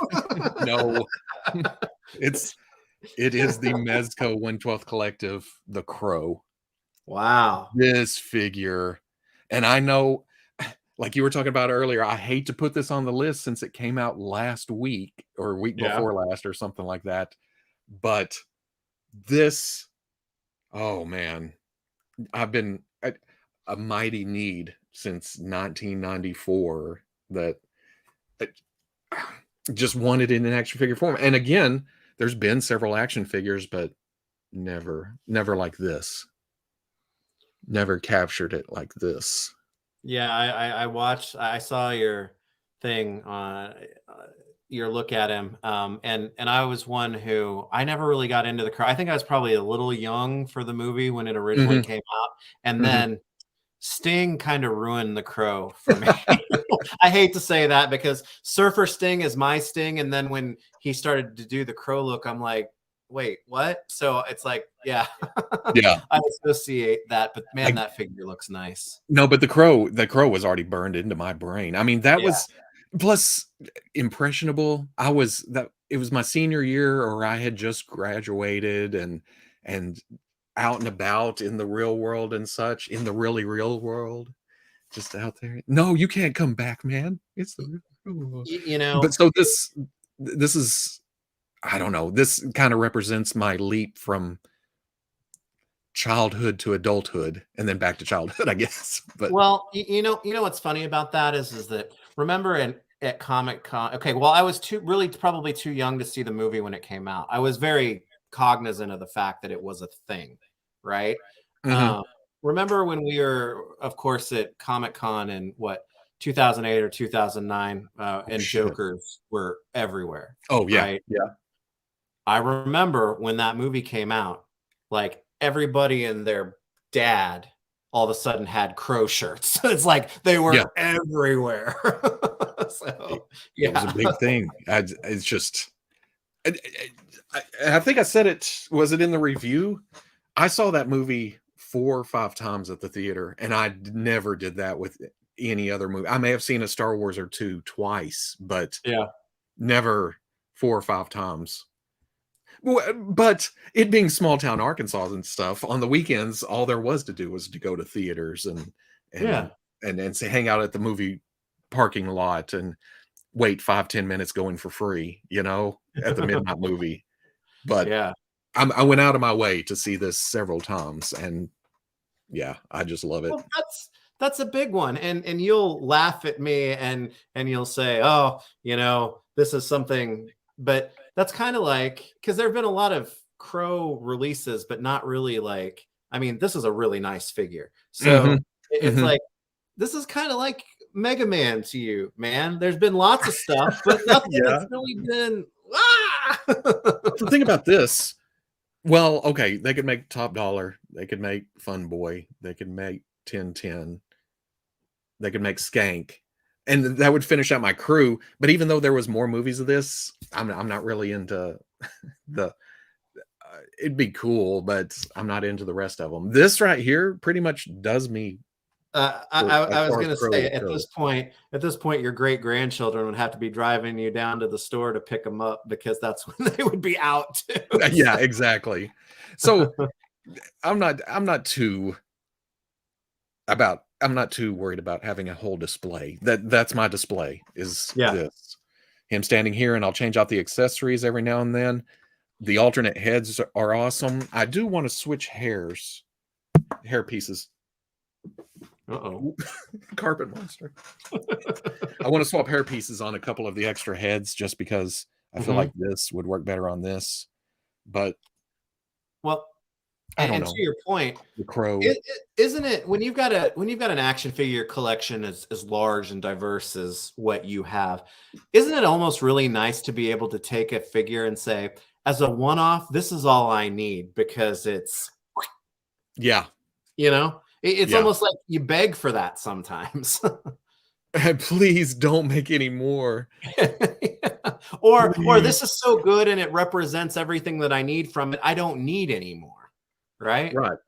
No, it is the Mezco 1/12 Collective, the Crow. Wow, this figure, and I know, like you were talking about earlier, I hate to put this on the list since it came out last week or week before last or something like that, but this, oh man, I've been a mighty need since 1994 that I just wanted it in action figure form. And again, there's been several action figures, but never like this. Never captured it like this. Yeah, I watched. I saw your thing on your look at him, and I was one who I never really got into the Crow. I think I was probably a little young for the movie when it originally came out, and then Sting kind of ruined the Crow for me. I hate to say that because Surfer Sting is my Sting, and then when he started to do the Crow look, I'm like, wait, what? So it's like, yeah, Yeah. I associate that, but man, that figure looks nice. No, but the Crow was already burned into my brain. I mean, that was plus impressionable. It was my senior year, or I had just graduated and out and about in the real world and such, in the really real world, just out there. No, you can't come back, man. It's the real world. You know, But so this is, I don't know, this kind of represents my leap from childhood to adulthood and then back to childhood, I guess. But well, you know what's funny about that is that remember at Comic Con. Okay, well, I was probably too young to see the movie when it came out. I was very cognizant of the fact that it was a thing, right? Remember when we were, of course, at Comic Con in 2008 or 2009, and Jokers were everywhere. Oh yeah, right? yeah. I remember when that movie came out, like everybody and their dad all of a sudden had Crow shirts. It's like they were everywhere. So it was a big thing. It's just, I think I said it. Was it in the review? I saw that movie 4 or 5 times at the theater, and I never did that with any other movie. I may have seen a Star Wars or 2 twice, but never 4 or 5 times. But it being small town Arkansas and stuff, on the weekends, all there was to do was to go to theaters and say, hang out at the movie parking lot and wait 5-10 minutes going for free, at the midnight movie. But I went out of my way to see this several times, and I just love it. Well, that's a big one, and you'll laugh at me and you'll say, oh, this is something, but that's kind of like, because there have been a lot of Crow releases, but not really like, I mean, this is a really nice figure. So it's like, this is kind of like Mega Man to you, man. There's been lots of stuff, but nothing that's really been, The thing about this, well, okay, they could make Top Dollar, they could make Fun Boy, they could make 1010, they could make Skank, and that would finish out my crew. But even though there was more movies of this, I'm not really into the. It'd be cool, but I'm not into the rest of them. This right here pretty much does me. I was going to say at this point, your great grandchildren would have to be driving you down to the store to pick them up, because that's when they would be out too. Yeah, exactly. So I'm not too worried about having a whole display. That's my display is this. Him standing here, and I'll change out the accessories every now and then. The alternate heads are awesome. I do want to switch hair pieces. Carpet monster. I want to swap hair pieces on a couple of the extra heads, just because I feel like this would work better on this. But and to your point, the Crow, isn't it, when you've got an action figure collection as large and diverse as what you have, isn't it almost really nice to be able to take a figure and say, as a one-off, this is all I need, because it's it's almost like you beg for that sometimes. Please don't make any more. Or this is so good and it represents everything that I need from it, I don't need any more. Right. Well,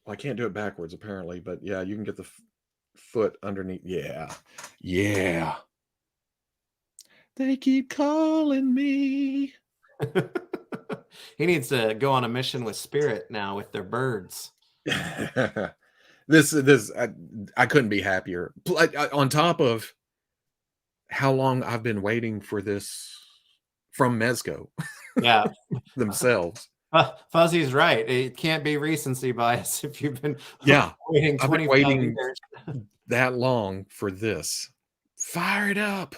I can't do it backwards apparently, but you can get the foot underneath. Yeah. They keep calling me. He needs to go on a mission with Spirit now with their birds. This I couldn't be happier. On top of how long I've been waiting for this from Mezco. Yeah. Themselves. Fuzzy's right. It can't be recency bias if you've been waiting I've been 25 waiting years. that long for this. Fire it up.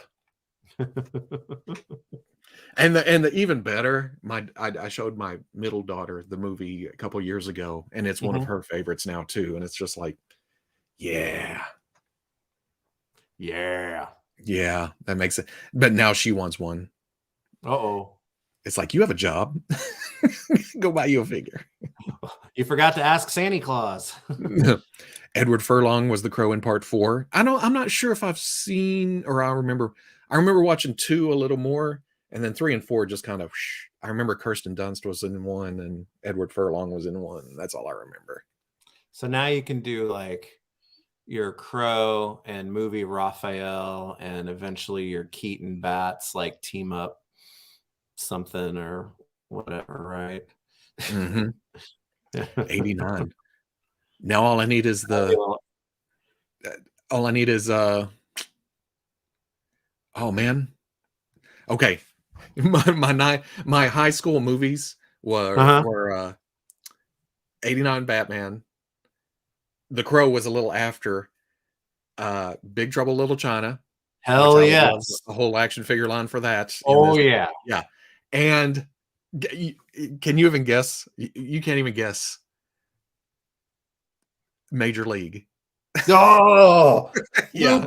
And the even better, I showed my middle daughter the movie a couple years ago, and it's one of her favorites now too. And it's just like, yeah, that makes it. But now she wants one. Uh-oh. It's like, you have a job. Go buy you a figure. You forgot to ask Santa Claus. Edward Furlong was the Crow in part 4. I'm not sure if I've seen, or I remember watching 2 a little more, and then 3 and 4 just kind of, I remember Kirsten Dunst was in 1 and Edward Furlong was in 1. That's all I remember. So now you can do like your Crow and movie Raphael, and eventually your Keaton Bats like team up something or whatever, right? 89. Now all I need is oh man. Okay. My high school movies were 89 Batman. The Crow was a little after Big Trouble Little China. Hell yes. The whole action figure line for that. Oh yeah. Yeah. And can you even guess? You can't even guess Major League. Oh, yeah. Lou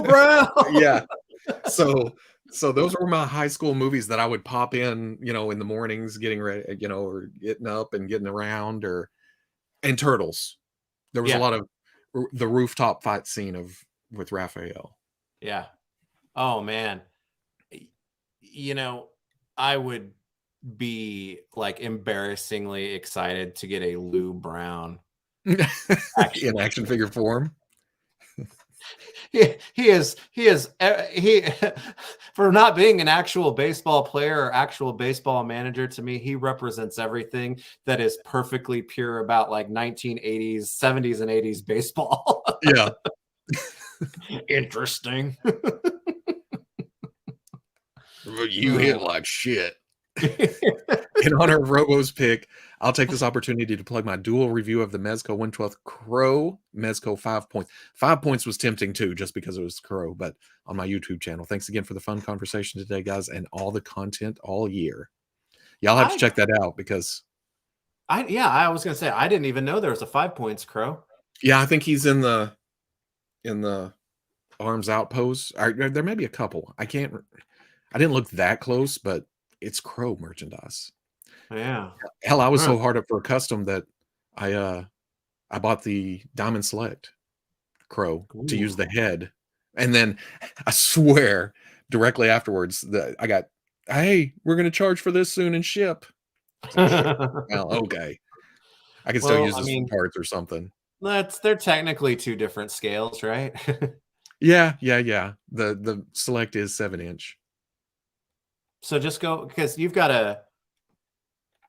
Brown. Yeah. So those were my high school movies that I would pop in, in the mornings, getting ready, or getting up and getting around, and Turtles. There was a lot of the rooftop fight scene with Raphael. Yeah. Oh man. I would be like embarrassingly excited to get a Lou Brown in action figure form. He is for not being an actual baseball player or actual baseball manager, to me, he represents everything that is perfectly pure about like 1980s, 70s and 80s baseball. Yeah. Interesting. You hit like shit. In honor of Robo's pick, I'll take this opportunity to plug my dual review of the Mezco 1/12 Crow Mezco 5 points. 5 points was tempting too, just because it was Crow, but on my YouTube channel. Thanks again for the fun conversation today, guys, and all the content all year. Y'all have to check that out because I was gonna say I didn't even know there was a 5 points Crow. Yeah, I think he's in the arms out pose. There may be a couple. I didn't look that close, but it's Crow merchandise. Yeah. Hell, I was so hard up for a custom that I bought the Diamond Select Crow to use the head. And then I swear directly afterwards that I got, hey, we're going to charge for this soon and ship. Well, okay. I can still use this for parts or something. They're technically 2 different scales, right? Yeah. The Select is 7-inch. So just go, because you've got a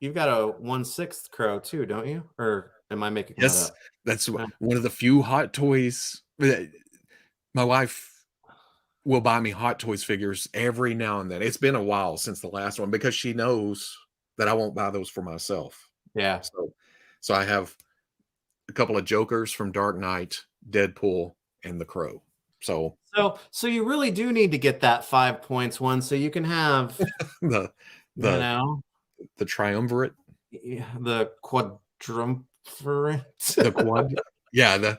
1/6 Crow too, don't you? Or am I making that up? That's one of the few Hot Toys. My wife will buy me Hot Toys figures every now and then. It's been a while since the last one because she knows that I won't buy those for myself. Yeah. So I have a couple of Jokers from Dark Knight, Deadpool, and the Crow. So you really do need to get that 5 points one so you can have the triumvirate, the quadrumvirate, the quad. Yeah.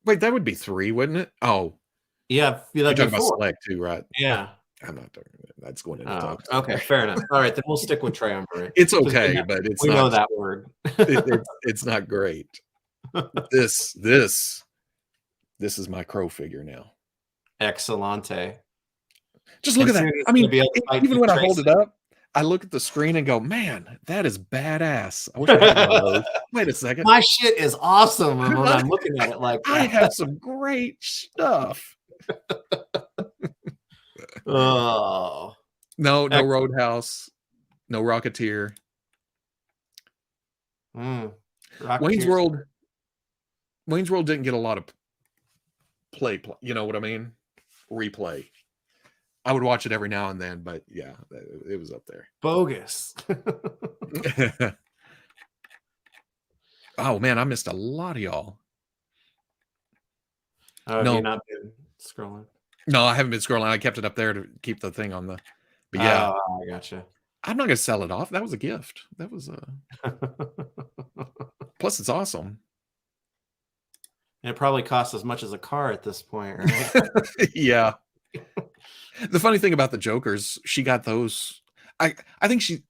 Wait, that would be 3, wouldn't it? Oh, yeah. You're talking about Select too, right? Yeah. I'm not talking about that. That's going into talk. Okay, fair enough. All right, then we'll stick with triumvirate. It's okay, but it's we know that word. It's not great. This is my Crow figure now. Excellente. Just look at that. I mean, even when I hold it up, I look at the screen and go, man, that is badass. I wish I had one of those. Wait a second. My shit is awesome when I'm looking at it like that. I have some great stuff. Oh. No Roadhouse. No Rocketeer. Wayne's World didn't get a lot of play, you know what I mean? Replay. I would watch it every now and then, but yeah, it was up there. Bogus. Oh man, I missed a lot of y'all. Have No. you not been scrolling? No, I haven't been scrolling. I kept it up there to keep the thing on the. But yeah, I gotcha. I'm not gonna sell it off. That was a gift. That was plus it's awesome. And it probably costs as much as a car at this point, right? Yeah. The funny thing about the Jokers, she got those. I think she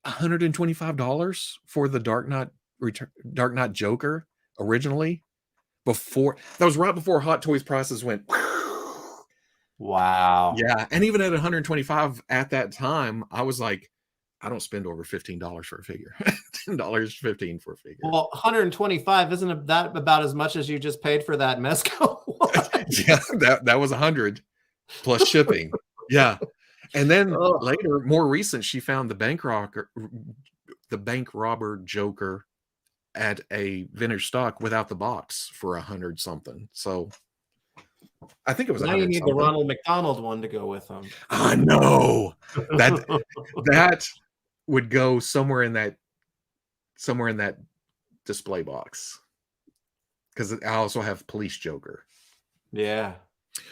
$125 for the Dark Knight Joker originally. Before that was right before Hot Toys prices went. Wow. Yeah, and even at 125 at that time, I was like, I don't spend over $15 for a figure. $10.15 for a figure. Well, 125 isn't that about as much as you just paid for that Mezco? Yeah, that was 100 plus shipping. Yeah, and then later, more recent, she found the bank robber Joker at a vintage stock without the box for 100 something. So I think it was. Now you need the Ronald McDonald one to go with them. I know that would go somewhere in that display box, because I also have Police Joker. Yeah,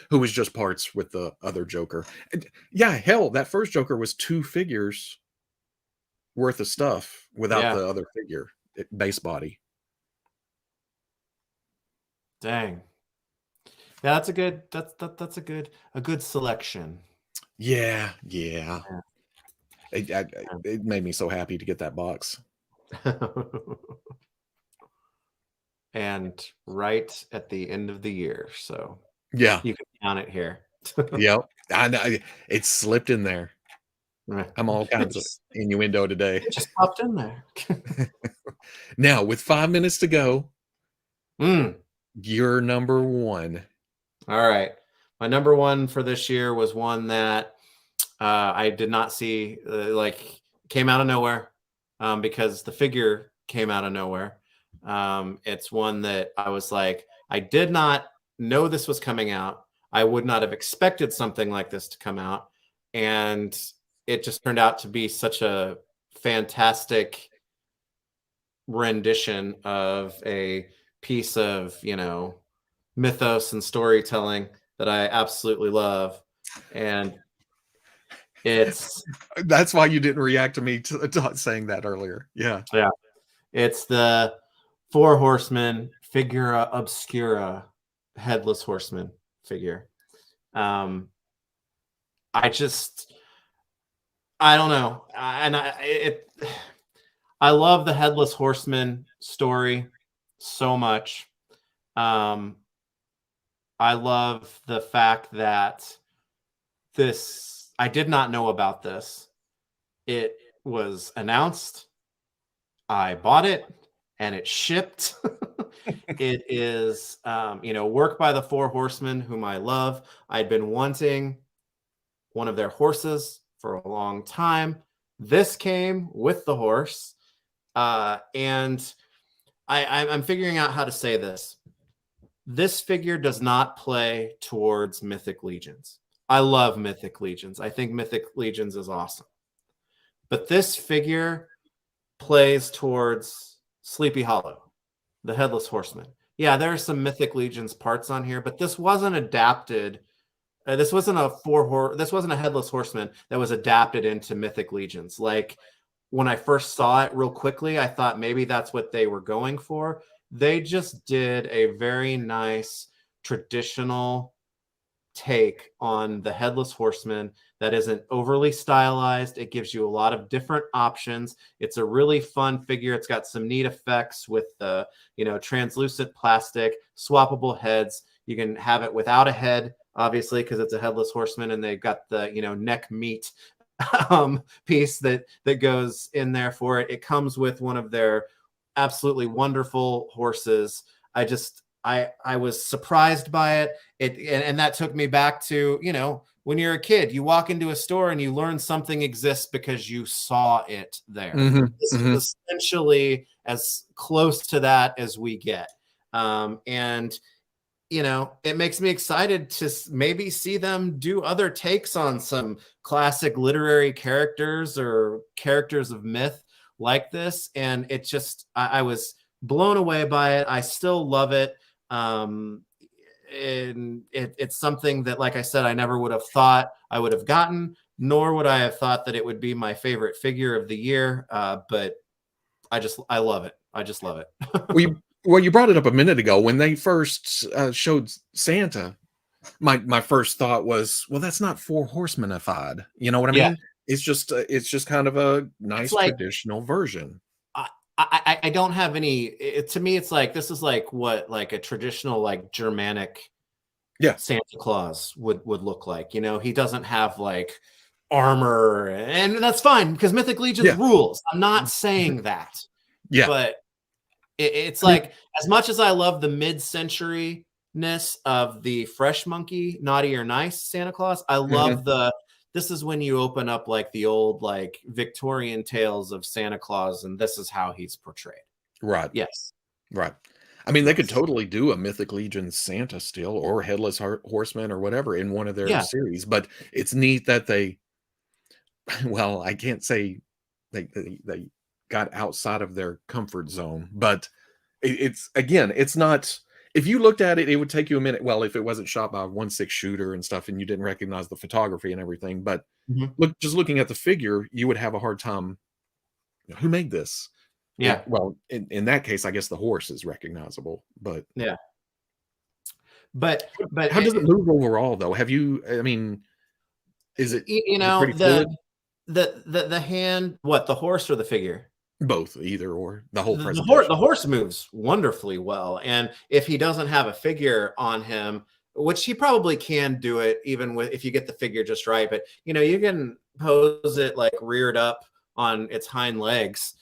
who was just parts with the other Joker. And yeah, hell, that first Joker was 2 figures worth of stuff without the other figure base body. Dang. Yeah, that's a good. That's a good selection. Yeah. It made me so happy to get that box. And right at the end of the year, so yeah, you can count it here. Yep, I know it slipped in there. I'm all kinds of innuendo today. It just popped in there. Now, with 5 minutes to go, you're number 1. All right. My number 1 for this year was one that I did not see, came out of nowhere, because the figure came out of nowhere. It's one that I was like, I did not know this was coming out. I would not have expected something like this to come out. And it just turned out to be such a fantastic rendition of a piece of, mythos and storytelling that I absolutely love. And that's why you didn't react to me saying that earlier. Yeah. It's the 4 Horsemen Figura Obscura Headless Horseman figure. I don't know. I love the Headless Horseman story so much. I love the fact that I did not know about this. It was announced. I bought it and it shipped. It is, work by the 4 Horsemen, whom I love. I'd been wanting one of their horses for a long time. This came with the horse. And I'm figuring out how to say this. This figure does not play towards Mythic Legions. I love Mythic Legions. I think Mythic Legions is awesome. But this figure plays towards Sleepy Hollow, the Headless Horseman. Yeah, there are some Mythic Legions parts on here, but this wasn't adapted. This wasn't a Headless Horseman that was adapted into Mythic Legions. Like, when I first saw it real quickly, I thought maybe that's what they were going for. They just did a very nice traditional take on the Headless Horseman that isn't overly stylized. It gives you a lot of different options. It's a really fun figure. It's got some neat effects with the, translucent plastic, swappable heads. You can have it without a head, obviously, because it's a Headless Horseman, and they've got the, neck meat piece that goes in there for it. It comes with one of their absolutely wonderful horses. I was surprised by it. And that took me back to, when you're a kid, you walk into a store and you learn something exists because you saw it there. This is essentially as close to that as we get. And it makes me excited to maybe see them do other takes on some classic literary characters or characters of myth like this. And it just, I was blown away by it. I still love it. And it's something that, like I said, I never would have thought I would have gotten, nor would I have thought that it would be my favorite figure of the year. But I love it. I just love it. Well, you brought it up a minute ago when they first showed Santa. My first thought was, well, that's not Four Horsemanified. You know what I Yeah. mean? It's just kind of a nice like, traditional version. I don't have any. To me, it's like this is like what like a traditional like Germanic Santa Claus would look like. He doesn't have like armor, and that's fine because Mythic Legion's rules. I'm not saying that. Yeah. But it's like, as much as I love the mid-century-ness of the Fresh Monkey, Naughty or Nice Santa Claus, I love this is when you open up like the old like Victorian tales of Santa Claus, and this is how he's portrayed. Right. Yes. Right. I mean, they could totally do a Mythic Legion Santa still, or Headless Horseman or whatever in one of their series, but it's neat that well, I can't say they got outside of their comfort zone, but it's not, if you looked at it, it would take you a minute. Well, if it wasn't shot by a 1.6 shooter and stuff, and you didn't recognize the photography and everything, but just looking at the figure, you would have a hard time. Who made this? Yeah. Well, in that case, I guess the horse is recognizable, but but how does it move overall, though? Have you? I mean, is it pretty fluid? The hand, what, the horse or the figure? Both, either or. The whole the horse moves wonderfully well, and if he doesn't have a figure on him, which he probably can do it even with if you get the figure just right, but you can pose it like reared up on its hind legs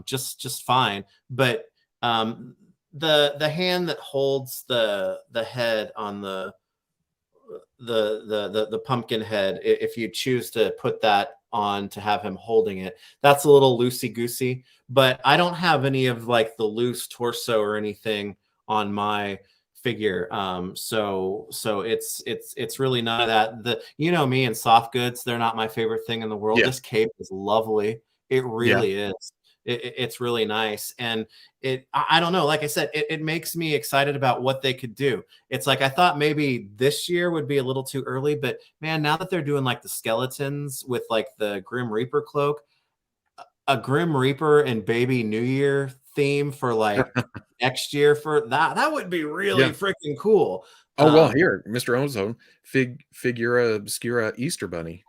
just fine. But the hand that holds the head on the pumpkin head, if you choose to put that on to have him holding it, that's a little loosey goosey. But I don't have any of like the loose torso or anything on my figure, so it's really none of that. Me and soft goods, they're not my favorite thing in the world. This cape is lovely. It really is. It's really nice. And I don't know, like I said, it makes me excited about what they could do. It's like, I thought maybe this year would be a little too early, but man, now that they're doing like the skeletons with like the Grim Reaper cloak, a Grim Reaper and Baby New Year theme for like next year, for that would be really freaking cool. Oh, well, here, Mr. Ozone, Figura Obscura Easter Bunny.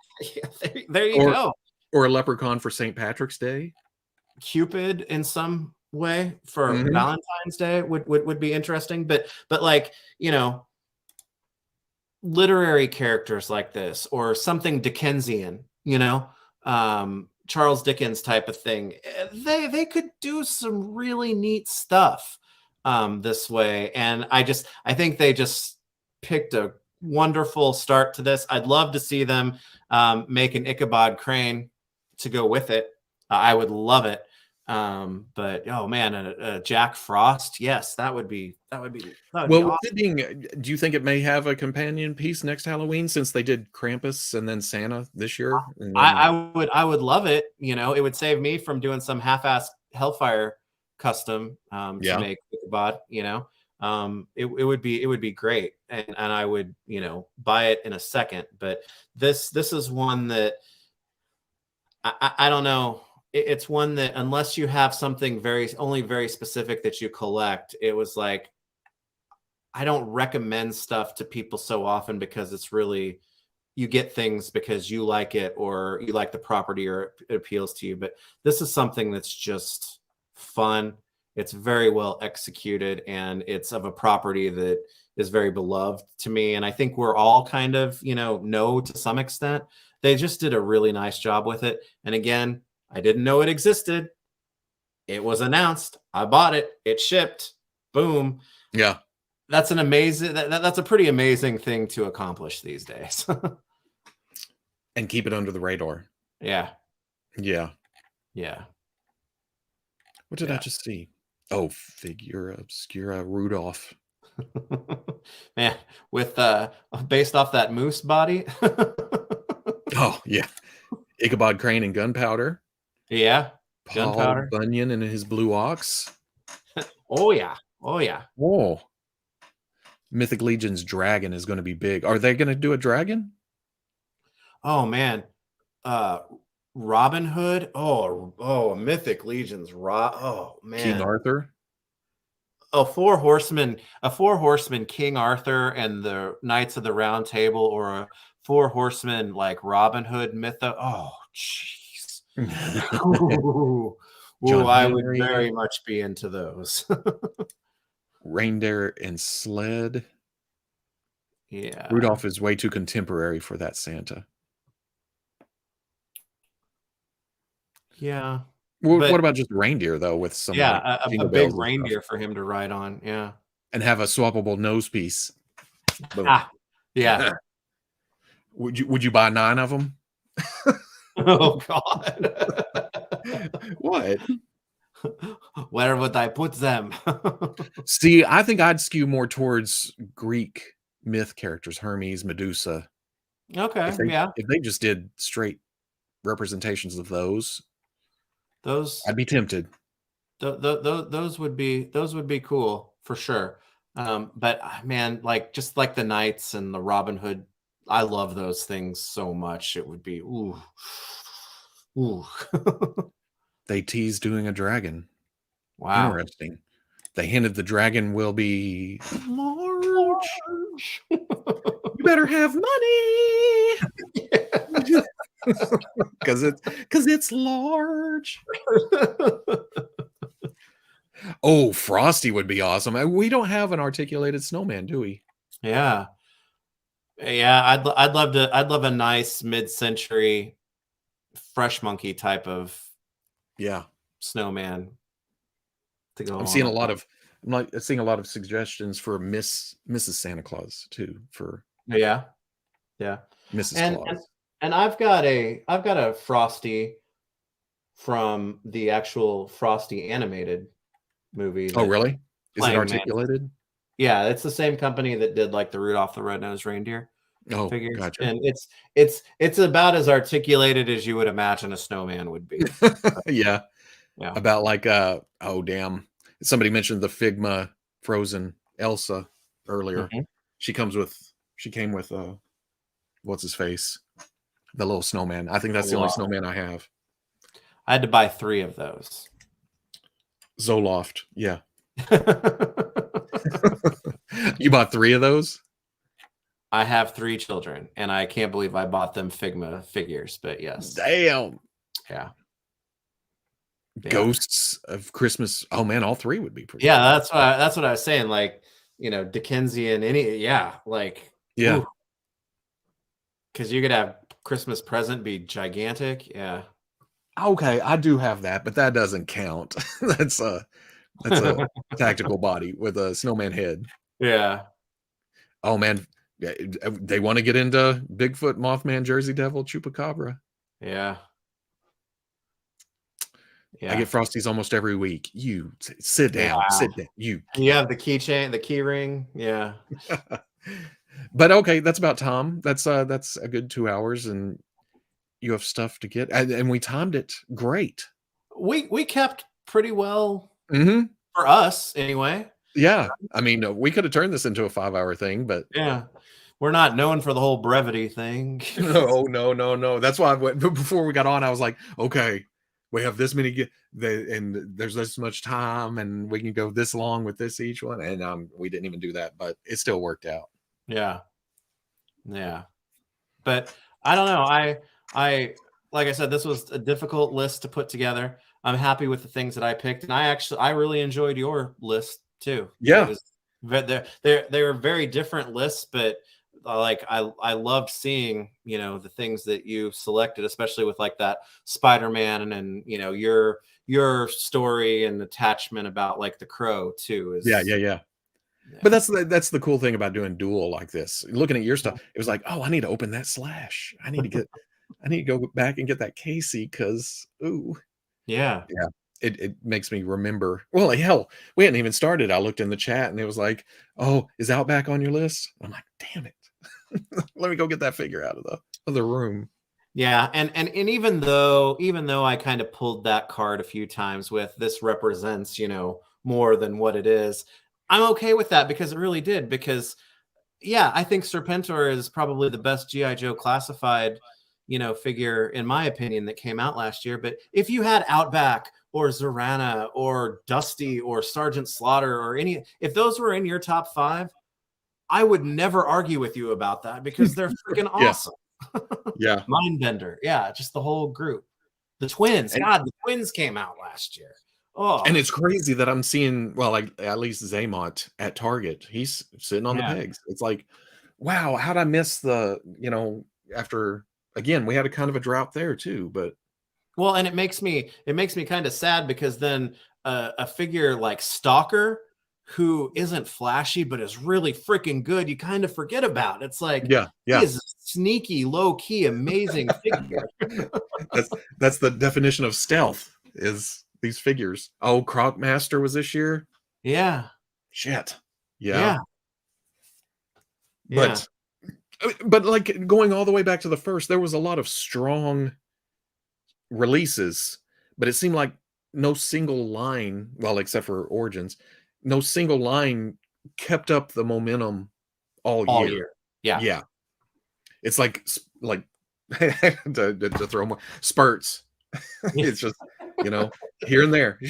There you go. Or a leprechaun for St. Patrick's Day. Cupid in some way for Valentine's Day would be interesting, but like, literary characters like this, or something Dickensian, Charles Dickens type of thing, they could do some really neat stuff this way. And I think they just picked a wonderful start to this. I'd love to see them make an Ichabod Crane to go with it. I would love it. But oh man, a Jack Frost, yes, that would be well, be awesome. Do you think it may have a companion piece next Halloween, since they did Krampus and then Santa this year? I would love it. It would save me from doing some half-ass Hellfire custom to make Ichabod. It would be great, and I would buy it in a second. But this is one that I don't know. It's one that, unless you have something very specific that you collect, it was like, I don't recommend stuff to people so often, because it's really, you get things because you like it or you like the property or it appeals to you. But this is something that's just fun. It's very well executed, and it's of a property that is very beloved to me. And I think we're all kind of, know to some extent. They just did a really nice job with it. And again, I didn't know it existed. It was announced. I bought it. It shipped. Boom. Yeah. That's an amazing, that's a pretty amazing thing to accomplish these days. And keep it under the radar. Yeah. Yeah. Yeah. What did I just see? Oh, Figura Obscura Rudolph. Man, with based off that moose body. Oh yeah, Ichabod Crane and Gunpowder. Yeah, Paul gunpowder. Bunyan and his Blue Ox. Oh yeah, oh yeah. Whoa. Mythic Legion's dragon is going to be big. Are they going to do a dragon? Oh man, uh, Robin Hood. Oh, Mythic Legions. Oh King man, Arthur? a four horsemen, King Arthur and the Knights of the Round Table, or a four horsemen like Robin Hood mytho. Oh, jeez. Ooh, John I would Henry, very much be into those. Reindeer and Sled. Yeah. Rudolph is way too contemporary for that Santa. Yeah. Well, But what about just reindeer though, with some yeah, like a jingle big bells and stuff, reindeer for him to ride on. Yeah. and have a swappable nose piece? Boom. Ah, yeah. Would you buy 9 of them? Oh God. What? Where would I put them? See, I think I'd skew more towards Greek myth characters, Hermes, Medusa. Okay, yeah. If they just did straight representations of those, Those I'd be tempted. those would be cool for sure. But man, like just like the knights and the Robin Hood, I love those things so much. It would be ooh. They teased doing a dragon. Wow. Interesting. They hinted the dragon will be large. You better have money. Because it's large. Oh, Frosty would be awesome. We don't have an articulated snowman, do we? Yeah. Yeah, I'd love a nice mid-century fresh monkey type of snowman to go I'm seeing along seeing a lot of suggestions for Mrs. Santa Claus too, for yeah. Mrs. Claus. And I've got a Frosty from the actual Frosty animated movie. Oh, really? Is it Playing articulated? Yeah, it's the same company that did like the Rudolph the Red-Nosed Reindeer Oh, figures. gotcha. And it's about as articulated as you would imagine a snowman would be. Yeah. Yeah. About like oh damn. Somebody mentioned the Figma Frozen Elsa earlier. Mhm. She came with what's his face? The little snowman. I think that's the only snowman I have. I had to buy 3 of those. Zoloft. Yeah. You bought 3 of those? I have 3 children, and I can't believe I bought them Figma figures, but yes. Damn. Yeah. Ghosts of Christmas. Oh man, all 3 would be pretty. Yeah, cool. That's what I was saying. like, Dickensian, like, yeah. Because you could have Christmas present be gigantic. Yeah. Okay, I do have that, but that doesn't count. That's a tactical body with a snowman head. Yeah. Oh man, they want to get into Bigfoot, Mothman, Jersey Devil, Chupacabra. Yeah. I get Frosties almost every week. You sit down, sit down. You have the keychain, the key ring. Yeah. But okay, that's about Tom. That's a good 2 hours, and you have stuff to get, and we timed it great. We kept pretty well for us anyway. Yeah, I mean, we could have turned this into a 5-hour thing, but yeah, we're not known for the whole brevity thing. No. That's why before we got on, I was like, okay, we have this many, and there's this much time, and we can go this long with this each one, and we didn't even do that, but it still worked out. Yeah. But I don't know. I like I said, this was a difficult list to put together. I'm happy with the things that I picked, and I really enjoyed your list too. Yeah, they were very different lists, but like I loved seeing the things that you selected, especially with like that Spider-Man and your story and attachment about like the Crow too. Yeah. But that's the cool thing about doing duel like this. Looking at your stuff, it was like, oh, I need to open that slash. I need to go back and get that Casey because yeah. it makes me remember. Well, hell, we hadn't even started. I looked in the chat and it was like, "Oh, is Outback on your list?" I'm like, "Damn it! Let me go get that figure out of the other room." Yeah, and even though I kind of pulled that card a few times with this represents, more than what it is, I'm okay with that because it really did. Because yeah, I think Serpentor is probably the best GI Joe classified, figure in my opinion that came out last year. But if you had Outback or Zorana or Dusty or Sergeant Slaughter or if those were in your top 5, I would never argue with you about that because they're freaking awesome. Yeah. Mindbender. Yeah, just the whole group. The twins. God, the twins came out last year. Oh, and it's crazy that I'm seeing, well, like at least Zaymont at Target. He's sitting on the pegs. It's like, wow, how'd I miss the, after again, we had a kind of a drought there too, but well, and it makes me kind of sad because then a figure like Stalker, who isn't flashy but is really freaking good, you kind of forget about. It's like, yeah. he is a sneaky, low-key, amazing figure. that's the definition of stealth, is these figures. Oh, Crocmaster was this year? Yeah. Shit. Yeah. Yeah. But like going all the way back to the first, there was a lot of strong releases, but it seemed like no single line, well, except for Origins, no single line kept up the momentum all year. Yeah. It's like to throw more spurts. It's just, here and there.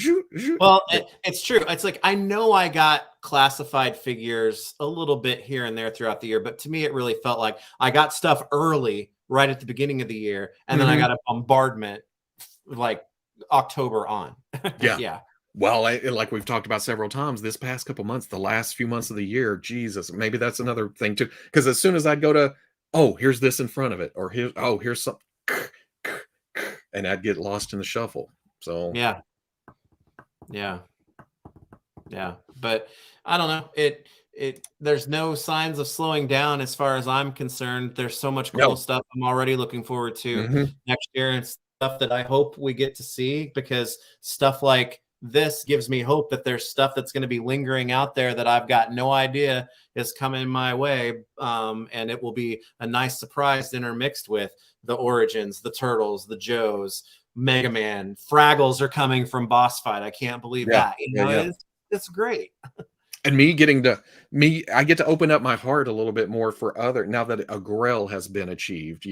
Well, it's true. It's like, I know I got classified figures a little bit here and there throughout the year, but to me, it really felt like I got stuff early, right at the beginning of the year, and then I got a bombardment like October on. Yeah. Well, like we've talked about several times, this past couple months, the last few months of the year, Jesus, maybe that's another thing too. Because as soon as I'd go to, oh, here's this in front of it, or here's some, and I'd get lost in the shuffle. So yeah. But I don't know. There's no signs of slowing down as far as I'm concerned. There's so much cool stuff I'm already looking forward to next year, and stuff that I hope we get to see, because stuff like this gives me hope that there's stuff that's going to be lingering out there that I've got no idea is coming my way. And it will be a nice surprise intermixed with the Origins, the Turtles, the Joes, Mega Man. Fraggles are coming from Boss Fight. I can't believe that. It's great. And I get to open up my heart a little bit more for now that a Grell has been achieved,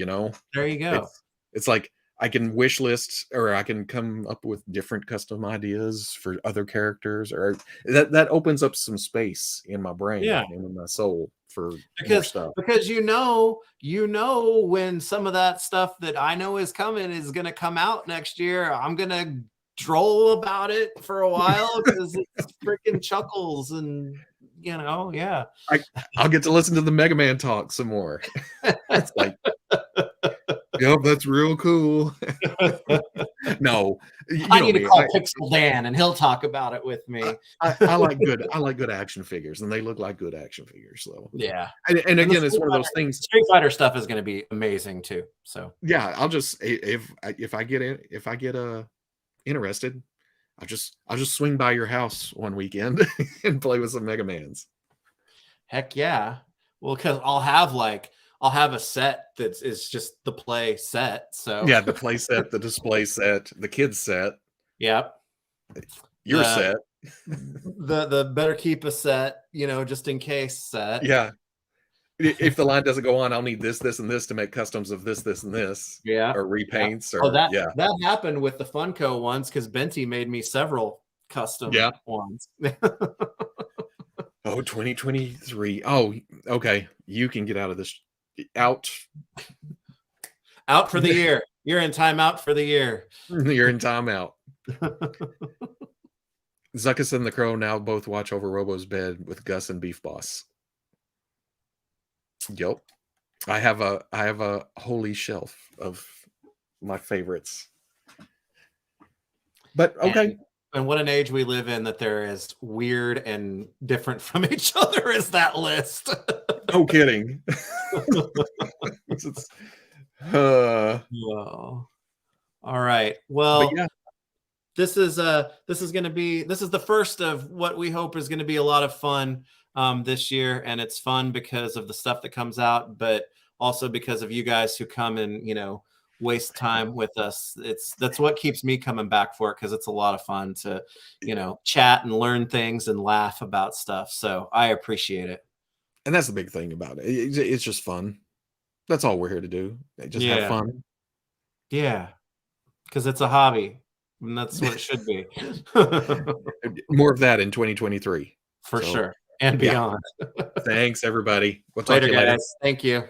There you go. It's like I can wish list, or I can come up with different custom ideas for other characters, or that opens up some space in my brain and in my soul for more stuff. Because when some of that stuff that I know is coming is going to come out next year, I'm going to troll about it for a while because it's freaking Chuckles, and I'll get to listen to the Mega Man talk some more. It's like, yep, that's real cool. No, I need to call Pixel Dan and he'll talk about it with me. I like good action figures, and they look like good action figures. So yeah, and again, it's one of those things. Street Fighter stuff is going to be amazing too. So yeah, I'll just if I get interested, I'll just swing by your house one weekend and play with some Mega Mans. Heck yeah. Well, because I'll have a set that is just the play set. So yeah, the play set, the display set, the kids set. Yep. Your set. The better keep a set, just in case set. Yeah. If the line doesn't go on, I'll need this, and this to make customs of this, and this. Yeah. Or repaints. That happened with the Funko ones, because Benty made me several custom ones. Oh, 2023. Oh, okay. You can get out of this. Out for the year. You're in timeout for the year. You're in timeout. Zuckus and the Crow now both watch over Robo's bed with Gus and Beef Boss. Yep. I have a holy shelf of my favorites. But okay. And what an age we live in that there is weird and different from each other as that list. No kidding. All right. Well, this is the first of what we hope is going to be a lot of fun this year, and it's fun because of the stuff that comes out, but also because of you guys who come and waste time with us. That's what keeps me coming back for it, because it's a lot of fun to chat and learn things and laugh about stuff. So I appreciate it. And that's the big thing about it. It's just fun. That's all we're here to do. Just have fun. Yeah, because it's a hobby, and that's what it should be. More of that in 2023. For sure. And beyond. Thanks, everybody. We'll talk Later, to you later. guys. Thank you.